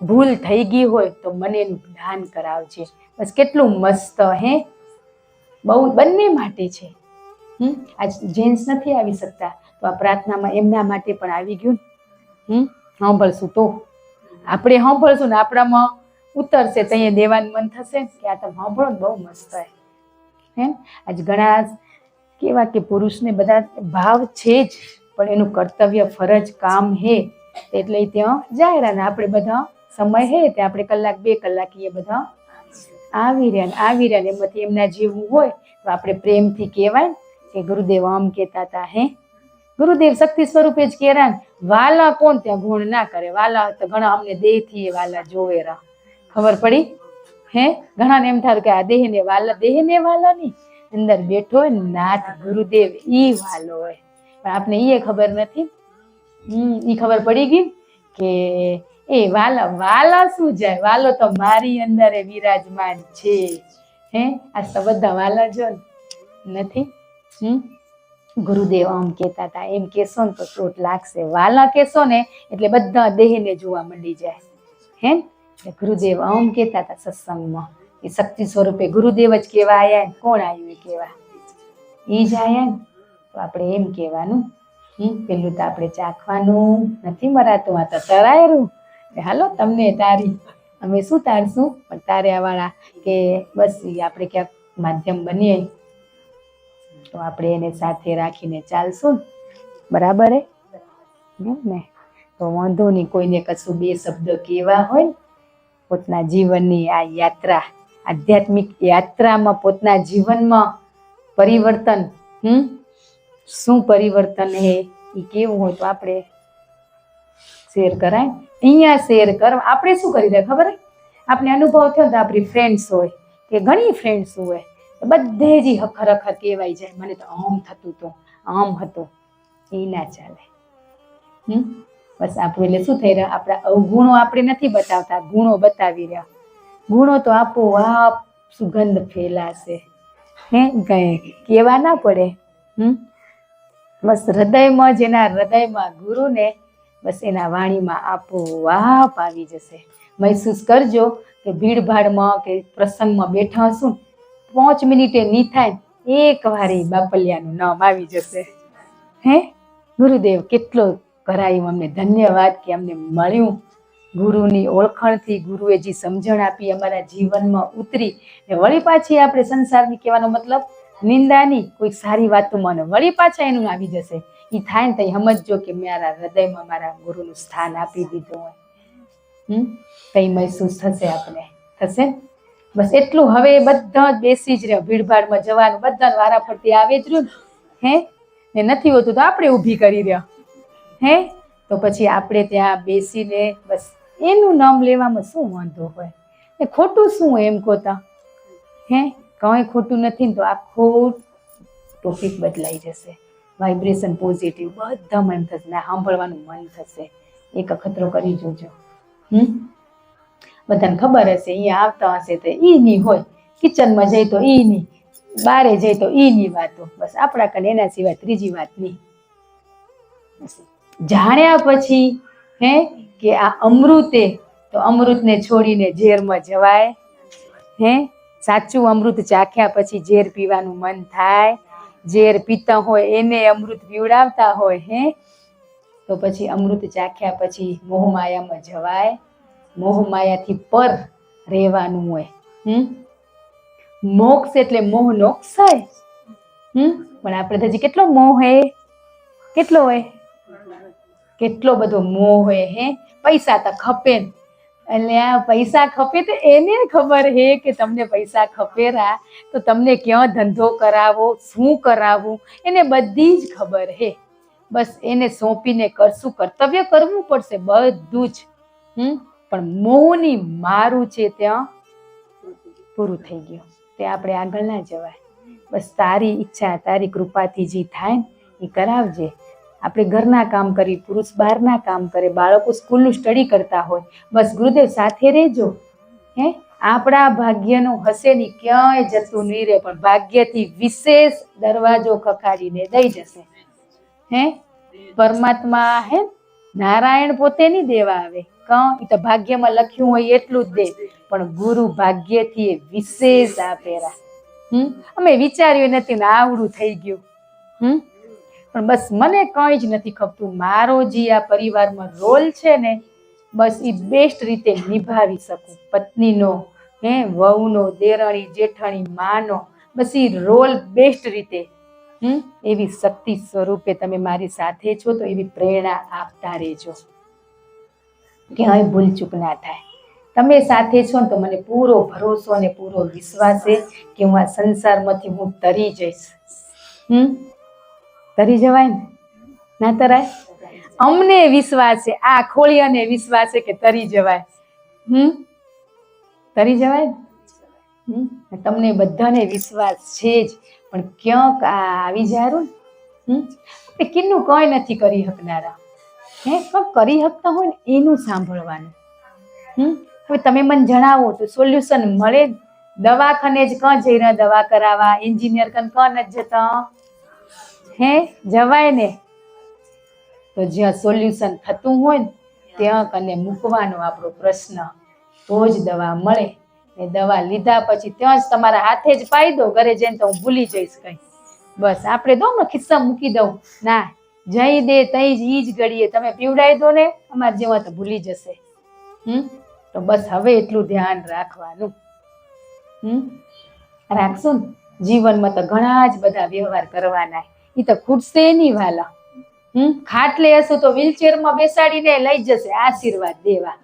ભૂલ થઈ ગઈ હોય તો મને એનું જ્ઞાન કરાવજે. બસ કેટલું મસ્ત બહુ બંને માટે છે. આજ જેન્ટ્સ નથી આવી શકતા તો આ પ્રાર્થનામાં એમના માટે પણ આવી ગયું. સાંભળશું તો આપણે સાંભળશું ને આપણામાં ઉતરશે તો અહીંયા દેવાનું મન થશે કે આ તમે સાંભળો ને બહુ મસ્ત આજ ઘણા કેવા કે પુરુષને બધા ભાવ છે જ, પણ એનું કર્તવ્ય ફરજ કામ હે એટલે ત્યાં જાય ને આપણે બધા સમય હે તે આપણે કલાક 2 કલાક એ બધા આવી રહ્યા એમાંથી એમના જેવું હોય તો આપણે પ્રેમથી કહેવાય કે ગુરુદેવ આમ કહેતા હતા. ગુરુદેવ શક્તિ સ્વરૂપે જ કહેરા. વાલા કોણ ત્યાં ગુણ ના કરે, વાલા તો ઘણા અમને દેહથી વાલા જોવે રા, ખબર પડી ઘણાને એમ થાય કે આ દેહને વાલા નહીં, અંદર બેઠો હોય નાથ ગુરુદેવ ઈ વાલો હોય, પણ આપણે એ ખબર નથી. ઈ ખબર પડી ગઈ કે એ વાલા શું જાય, વાલો તો મારી અંદર વિરાજમાન છે. આ તો બધા વાલા જો નથી. ગુરુદેવ આમ કહેતા હતા, એમ કેશો ને તો ચોટ લાગશે, વાલા કેશો ને એટલે બધા દેહને જોવા મંડી જાય. એટલે ગુરુદેવ આમ કહેતા હતા સત્સંગમાં, એ શક્તિ સ્વરૂપે ગુરુદેવ જ કેવા આયા, કોણ આવ્યું એ કેવા, એ જ આયા ને તો આપણે એમ કહેવાનું. પેલું તો આપણે ચાખવાનું નથી મરાતું, આ તો તરાયરું. હાલો તમને તારી, અમે શું તારશું, પણ તાર્યા વાળા કે બસ આપણે ક્યાંક માધ્યમ બનીએ તો આપણે એને સાથે રાખીને ચાલશું, બરાબર ને? તો વાંધો નહીં, કોઈને કશું 2 શબ્દ કહેવા હોય ને પોતાના જીવનની આ યાત્રા, આધ્યાત્મિક યાત્રામાં પોતાના જીવનમાં પરિવર્તન, શું પરિવર્તન હે એ કેવું હોય તો આપણે શેર કરાય. અહીંયા શેર કર. આપણે શું કરી રહ્યા ખબર, આપણે અનુભવ થયો તો આપણી ફ્રેન્ડ્સ હોય કે ઘણી ફ્રેન્ડ્સ હોય, બધે જ હખર કહેવાય જાય, મને તો આમ થતું તો આમ હતું, એ ના ચાલે. બસ આપણું એટલે શું થઈ રહ્યા, આપણા અવગુણો આપણે નથી બતાવતા, ગુણો બતાવી રહ્યા. ગુણો તો આપોઆપ સુગંધ ફેલાશે, કઈ કહેવા ના પડે. બસ હૃદયમાં, જેના હૃદયમાં ગુરુને, બસ એના વાણીમાં આપોઆપ આવી જશે. મહેસૂસ કરજો કે ભીડભાડમાં કે પ્રસંગમાં બેઠા હશું, 5 મિનિટે નહીં થાય, એક વાર બાપલિયાનું નામ આવી જશે. ગુરુદેવ કેટલો કરાયું અમને, ધન્યવાદ કે અમને મળ્યું. ગુરુની ઓળખાણથી, ગુરુએ જે સમજણ આપી અમારા જીવનમાં ઉતરી, ને વળી પાછી આપણે સંસારની કહેવાનો મતલબ નિંદાની, કોઈ સારી વાતોમાં વળી પાછા એનું આવી જશે. એ થાય ને તો સમજજો કે મારા હૃદયમાં મારા ગુરુનું સ્થાન આપી દીધું હોય. કઈ મહેસૂસ થશે, આપણે થશે. બસ એટલું. હવે બધા જ બેસી જ રહ્યો, ભીડભાડમાં જવાનું બધા વારા ફરતી આવે જ રહ્યું ને નથી હોતું તો આપણે ઊભી કરી રહ્યા. તો પછી આપણે ત્યાં બેસીને બસ એનું નામ લેવામાં શું વાંધો હોય, એ ખોટું શું એમ કોતા. કંઈ ખોટું નથી ને તો આખો ટોપિક બદલાઈ જશે. વાઇબ્રેશન પોઝિટિવ, બધામાં એમ થશે, ના સાંભળવાનું મન થશે. એક અખતરો કરી જોજો. બધાને ખબર હશે, અહીંયા આવતા હશે તો ઈની હોય, કિચનમાં જઈ તો ઈની, બારે જઈ તો ઈની વાતો, બસ આપણા કને એના સિવાય ત્રીજી વાત નહીં. જાણ્યા પછી કે આ અમૃતે, તો અમૃતને છોડીને ઝેરમાં જવાય. સાચું અમૃત ચાખ્યા પછી ઝેર પીવાનું મન થાય. ઝેર પીતા હોય એને અમૃત પીવડાવતા હોય તો પછી અમૃત ચાખ્યા પછી મોહમાયામાં જવાય. મોહમાયાથી પર રહેવાનું હોય. મોક્ષ એટલે મોહ નોક્ષાય. પણ આપણે હજી કેટલો મોહ હે, કેટલો હોય, કેટલો બધો મોહ હોય. પૈસા તો ખપે, એટલે આ પૈસા ખપે તો એને ખબર હે કે તમને પૈસા ખપેરા તો તમને ક્યાં ધંધો કરાવો, શું કરાવવું, એને બધી જ ખબર હે. બસ એને સોંપીને કરશું, કર્તવ્ય કરવું પડશે બધું જ. પણ મોહની મારું છે ત્યાં પૂરું થઈ ગયું, તે આપણે આગળ ના જવાય. બસ તારી ઈચ્છા, તારી કૃપાથી જે થાય એ કરાવજે. આપણે ઘરના કામ કરી, પુરુષ બહારના કામ કરે, બાળકો સ્કૂલનું સ્ટડી કરતા હોય, બસ ગુરુદેવ સાથે રહેજો. હે આપણા ભાગ્યનું હશે નહીં, ક્યાંય જતું નહીં રહે, પણ ભાગ્યથી વિશેષ દરવાજો ખખાડીને દઈ જશે. હે પરમાત્મા હે નારાયણ પોતે નહીં દેવા આવે, એ તો ભાગ્યમાં લખ્યું હોય એટલું જ દે, પણ ગુરુ ભાગ્યથી એ વિશેષ આપેલા. અમે વિચાર્યું નથી ને આવડું થઈ ગયું. પણ બસ મને કંઈ જ નથી ખપતું. મારો જે આ પરિવારમાં રોલ છે ને, બસ એ બેસ્ટ રીતે નિભાવી શકું. પત્નીનો, વહુનો, દેરાણી જેઠાણી, માનો, બસ એ રોલ બેસ્ટ રીતે. એવી શક્તિ સ્વરૂપે તમે મારી સાથે છો, તો એવી પ્રેરણા આપતા રહેજો, ક્યાંય ભૂલચૂક ના થાય. તમે સાથે છો ને તો મને પૂરો ભરોસો અને પૂરો વિશ્વાસ છે કે હું આ સંસારમાંથી હું તરી જઈશ. તરી જવાય ને? ના તરાય? અમને વિશ્વાસ છે, આ ખોળિયાને વિશ્વાસ છે કે તરી જવાય. તરી જવાય ને? તમને બધાને વિશ્વાસ છે જ, પણ ક્યાંક આવી જારું ને કિન્નું કંઈ નથી કરી શકનારા. પણ કરી શકતા હોય ને એનું સાંભળવાનું. હવે તમે મને જણાવો તો સોલ્યુશન મળે. દવાખાને જ કાં જઈને દવા કરાવવા, એન્જિનિયર કાં નથી જતા? જવાય ને? તો જ્યાં સોલ્યુશન થતું હોય ને ત્યાં કને મૂકવાનો આપણો પ્રશ્ન, તો જ દવા મળે. ને દવા લીધા પછી ત્યાં જ તમારા હાથે જ પાઈ દો, ઘરે જઈને તો હું ભૂલી જઈશ કંઈ. બસ આપણે દો ને ખિસ્સા મૂકી દઉં, ના જઈ દે તઈ જ ઈ જ ઘડીએ તમે પીવડાવી દો ને, અમારે જેવા તો ભૂલી જશે. તો બસ હવે એટલું ધ્યાન રાખવાનું. રાખશું ને? જીવનમાં તો ઘણા જ બધા વ્યવહાર કરવાના, એ તો ખૂટશે નહીં વાલા. ખાટલે હશું તો વ્હીલચેરમાં બેસાડીને લઈ જશે આશીર્વાદ દેવા.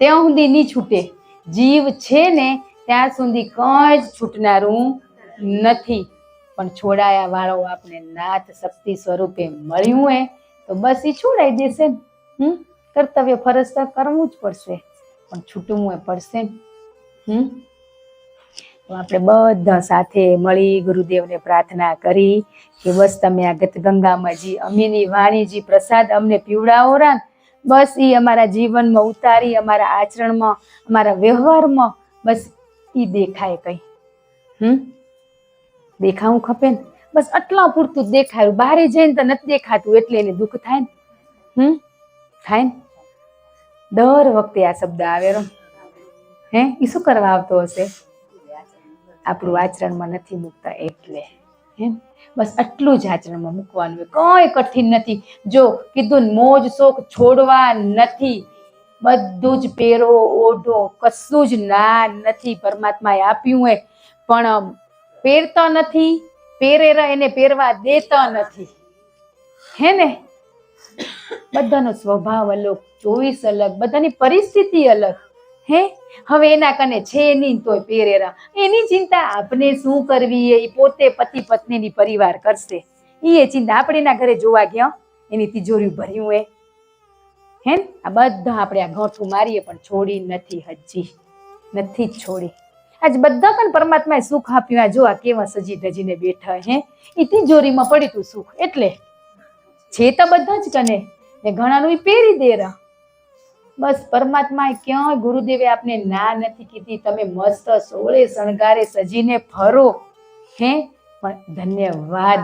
ત્યાં સુધી નહીં છૂટે. જીવ છે ને ત્યાં સુધી કંઈ જ છૂટનારું નથી. પણ છોડાયા વાળો આપણે નાથ શક્તિ સ્વરૂપે મળ્યું હોય તો બસ એ છોડાઈ દેશે ને. કર્તવ્ય ફરજ તો કરવું જ પડશે, પણ છૂટવું પડશે ને. તો આપણે બધા સાથે મળી ગુરુદેવને પ્રાર્થના કરી કે બસ તમે આ ગંગામાજી અમીની વાણીજી પ્રસાદ અમને પીવડાવો રા, બસ એ અમારા જીવનમાં ઉતારી, અમારા આચરણમાં, અમારા વ્યવહારમાં બસ એ દેખાય. કંઈ દેખાવું ખપે ને, બસ આટલા પૂરતું જ દેખાયું. બહાર જઈને તો નથી દેખાતું એટલે એને દુઃખ થાય ને. થાય ને? દર વખતે આ શબ્દ આવેલો. એ શું કરવા આવતો હશે? આપણું આચરણમાં નથી મૂકતા એટલે. બસ આટલું જ આચરણમાં મૂકવાનું હોય, કંઈ કઠિન નથી. જો કીધું ને, મોજ શોખ છોડવા નથી, બધું જ પહેરો ઓઢો, કશું જ ના નથી. પરમાત્માએ આપ્યું હોય પણ પહેરતા નથી, પહેરેલા એને પહેરવા દેતા નથી. હે ને? બધાનો સ્વભાવ અલગ, ચોઈસ અલગ, બધાની પરિસ્થિતિ અલગ. હવે એના કને છે નહીં તોય પહેરેરા, એની ચિંતા આપણે શું કરવી એ પોતે પતિ પત્નીની પરિવાર કરશે. એ ચિંતા આપણે એના ઘરે જોવા ગયા, એની તિજોરી ભર્યું આ બધા આપણે આ ગોઠું મારીએ પણ છોડી નથી, હજી નથી જ છોડી. આજ બધા કને પરમાત્માએ સુખ આપ્યું. જો આ કેવા સજી ધજીને બેઠા. એ તિજોરીમાં પડી તું સુખ, એટલે છે તો બધા જ કને ને ઘણાનું એ પહેરી દેરા. બસ પરમાત્માએ ક્યાંય ગુરુદેવે આપને ના નથી કીધી. તમે મસ્ત સોળે શણગારે સજીને ફરો. પણ ધન્યવાદ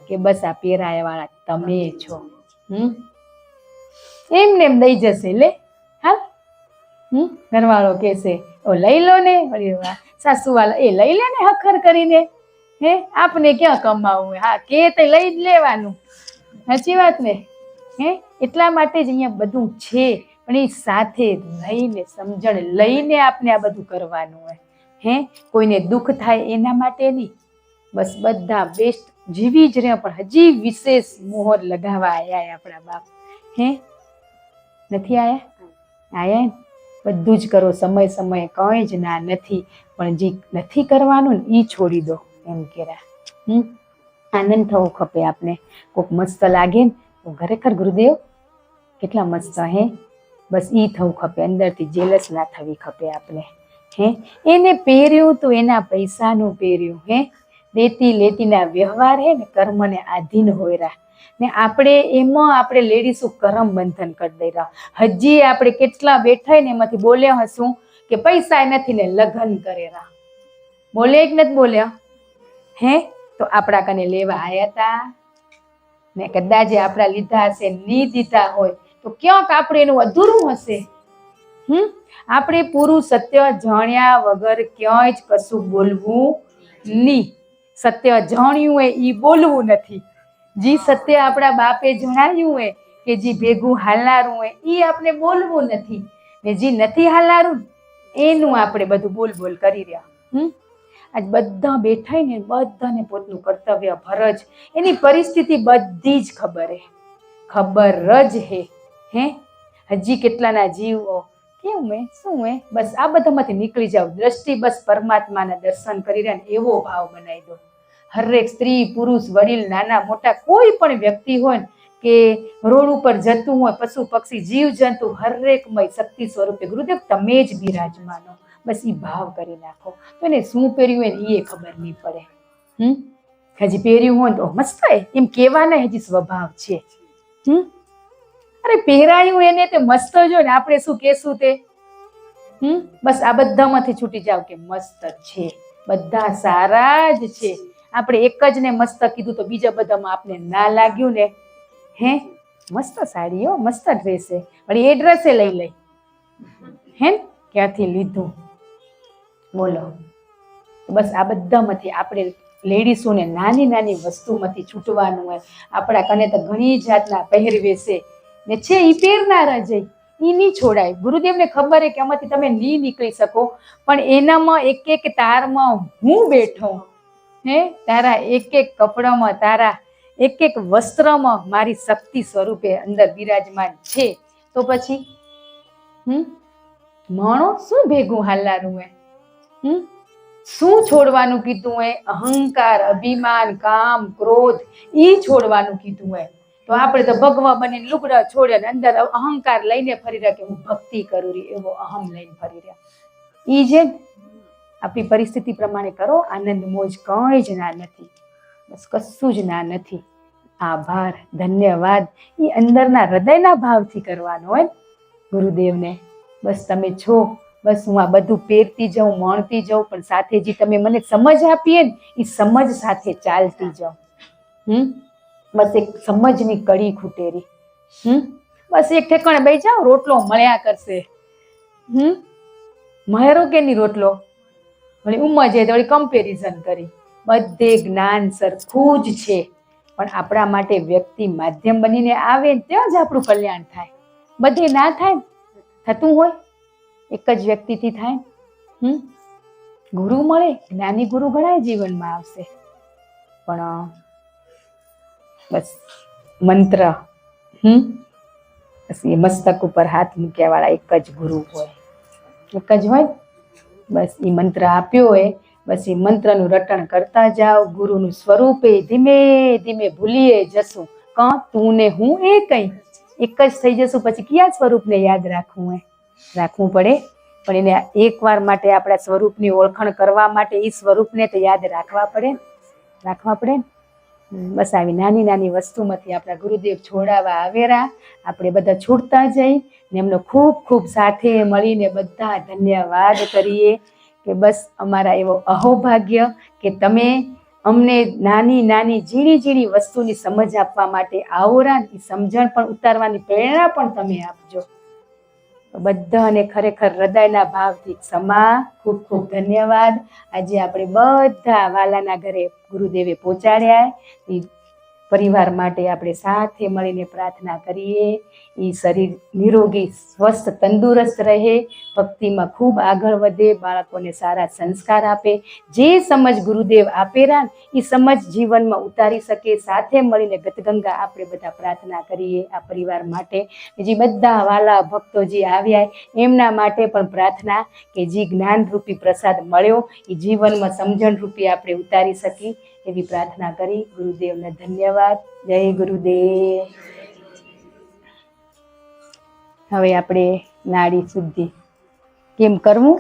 કે બસ આ પહેરાયા વાળા તમે છો. એમને એમ દઈ જશે. લે હાલ, ઘરવાળો કહેશે ઓ લઈ લો ને, સાસુ વાળા એ લઈ લે ને હખર કરીને. આપને ક્યાં કમાવું? હા કે તે લઈ જ લેવાનું. સાચી વાત ને? એટલા માટે જ અહીંયા બધું છે, પણ એ સાથે લઈને સમજણ લઈને આપણે આ બધું કરવાનું હોય. કોઈને દુઃખ થાય એના માટે નહીં, બસ બધા બેસ્ટ જીવી જ રહ્યા, પણ હજી વિશેષ મોહર લગાવવા આવ્યા આપણા બાપ. નથી આયા? આયા. બધું જ કરો સમય સમયે, કંઈ જ ના નથી, પણ જે નથી કરવાનું ને એ છોડી દો. એમ કેરા આનંદ થવો ખપે આપને. કોઈક મસ્ત લાગે ને તો ખરેખર ગુરુદેવ કેટલા મસ્ત. બસ ઈ થવું ખપે, અંદરથી જેલસ ના થવી ખપે આપણે. એને પહેર્યું તો એના પૈસાનું પહેર્યું. દેતી લેતીના વ્યવહાર હે ને કર્મને આધીન હોયરા ને આપણે એમાં આપણે લેડીઝો કરમ બંધન કરી દઈ રહ્યા. હજી આપણે કેટલા બેઠા ને એમાંથી બોલ્યા હશું કે પૈસા નથી ને લગ્ન કરેરા. બોલ્યા કે નથી બોલ્યા? હે તો આપણા કને લેવા આયા તા ને કદાચ આપણા લીધા હશે નહીં દીધા હોય તો ક્યાંક આપણે એનું અધૂરું હશે. આપણે પૂરું સત્ય જાણ્યા વગર ક્યાંય જ કશું બોલવું નહીં. સત્ય જાણ્યું હોય એ બોલવું નથી. જે સત્ય આપણા બાપે જણાવ્યું હોય કે જે ભેગું હાલારું હોય એ આપણે બોલવું નથી ને જે નથી હાલારું એનું આપણે બધું બોલ બોલ કરી રહ્યા. આજ બધા બેઠા ને બધાને પોતાનું કર્તવ્ય ફરજ એની પરિસ્થિતિ બધી જ ખબર જ હે હજી કેટલાના જીવો કેવું હે શું હે બસ આ બધામાંથી નીકળી જાવ. દ્રષ્ટિ બસ પરમાત્માના દર્શન કરી રહ્યા ને એવો ભાવ બનાવી દો. હરેક સ્ત્રી પુરુષ વડીલ નાના મોટા કોઈ પણ વ્યક્તિ હોય કે રોડ ઉપર જતું હોય પશુ પક્ષી જીવ જંતુ હરેકમય શક્તિ સ્વરૂપે ગુરુદેવ તમે જ બિરાજમાનો. બસ એ ભાવ કરી નાખો તો એને શું પહેર્યું હોય એ ખબર નહીં પડે. હજી પહેર્યું હોય તો મસ્ત એમ કહેવાના હજી સ્વભાવ છે. અરે પહેરાયું એને તે મસ્ત જો ને આપણે શું કહેશું તે બસ આ બધામાંથી છૂટી જાવ કે મસ્ત છે બધા સારા જ છે. આપણે એક જ ને મસ્ત કીધું તો બીજા બધામાં આપણે ના લાગ્યું ને હે મસ્ત સાડીઓ મસ્ત ડ્રેસ છે વળી એ ડ્રેસે લઈ હે ક્યાંથી લીધું બોલો. બસ આ બધામાંથી આપણે લેડીસોને નાની નાની વસ્તુમાંથી છૂટવાનું હોય. આપણા કને તો ઘણી જાતના પહેરવેશે ને છે એ પહેરનારા જઈ એ નહીં છોડાય. ગુરુદેવને ખબર છે કે આમાંથી તમે નહીં નીકળી શકો પણ એનામાં એક એક તારમાં હું બેઠો હે તારા એક એક કપડામાં તારા એક એક વસ્ત્રમાં મારી શક્તિ સ્વરૂપે અંદર બિરાજમાન છે. તો પછી માણો શું ભેગું હાલારું હે શું છોડવાનું કીધું હે? અહંકાર અભિમાન કામ ક્રોધ એ છોડવાનું કીધું હે. તો આપણે તો ભગવા બનીને લુગડા છોડે ને અંદર અહંકાર લઈને ફરી રહ્યા કે હું ભક્તિ કરું રહી એવો અહમ લઈને ફરી રહ્યા. એ જે આપણી પરિસ્થિતિ પ્રમાણે કરો. આનંદ મોજ કંઈ જ ના નથી. બસ કશું જ ના નથી. આભાર ધન્યવાદ એ અંદરના હૃદયના ભાવથી કરવાનો હોય ગુરુદેવને. બસ તમે છો બસ હું આ બધું પહેરતી જાઉં માણતી જાઉં પણ સાથે જે તમે મને સમજ આપીએ ને એ સમજ સાથે ચાલતી જાઉં. બસ એક સમજની કડી ખૂટેરી. બસ એક ઠેકાણે બેસી જાઓ રોટલો મળ્યા કરશે. મારો કે ની રોટલો વળી ઉંમર છે વળી કમ્પેરિઝન કરી. બધે જ્ઞાન સરખું જ છે પણ આપણા માટે વ્યક્તિ માધ્યમ બનીને આવે ત્યાં જ આપણું કલ્યાણ થાય. બધે ના થાય થતું હોય એક જ વ્યક્તિથી થાય. ગુરુ મળે જ્ઞાની ગુરુ ઘણા જીવનમાં આવશે પણ બસ મંત્ર બસ એ મસ્તક ઉપર હાથ મૂક્યા વાળા એક જ ગુરુ હોય. એક જ હોય બસ એ મંત્ર આપ્યો હોય બસ એ મંત્રનું રટણ કરતા જાઓ. ગુરુનું સ્વરૂપે ધીમે ધીમે ભૂલીએ જશું. તું ને હું એ કઈ એક જ થઈ જશું. પછી કયા સ્વરૂપને યાદ રાખવું હોય? રાખવું પડે પણ એને એકવાર માટે આપણા સ્વરૂપની ઓળખાણ કરવા માટે એ સ્વરૂપને તો યાદ રાખવા પડે. બસ આવી નાની નાની વસ્તુમાંથી આપણા ગુરુદેવ છોડાવવા આવેરા. આપણે બધા છૂટતા જઈ ને એમનો ખૂબ ખૂબ સાથે મળીને બધા ધન્યવાદ કરીએ કે બસ અમારા એવો અહોભાગ્ય કે તમે અમને નાની નાની ઝીણી ઝીણી વસ્તુની સમજ આપવા માટે આવરા. એ સમજણ પણ ઉતારવાની પ્રેરણા પણ તમે આપજો. બધાને ખરેખર હૃદયના ભાવથી ક્ષમા. ખૂબ ખૂબ ધન્યવાદ. આજે આપણે બધા વાલાના ઘરે ગુરુદેવે પહોંચાડ્યા. એ પરિવાર માટે આપણે સાથે મળીને પ્રાર્થના કરીએ એ શરીર નિરોગી સ્વસ્થ તંદુરસ્ત રહે, ભક્તિમાં ખૂબ આગળ વધે, બાળકોને સારા સંસ્કાર આપે. જે સમજ ગુરુદેવ આપેલા એ સમજ જીવનમાં ઉતારી શકે. સાથે મળીને ગતગંગા આપણે બધા પ્રાર્થના કરીએ આ પરિવાર માટે. જે બધા વાલા ભક્તો જે આવ્યા એમના માટે પણ પ્રાર્થના કે જે જ્ઞાનરૂપી પ્રસાદ મળ્યો એ જીવનમાં સમજણરૂપી આપણે ઉતારી શકીએ એવી પ્રાર્થના કરી. ગુરુદેવને ધન્યવાદ. જય ગુરુદેવ. હવે આપણે નાડી શુદ્ધિ કેમ કરવું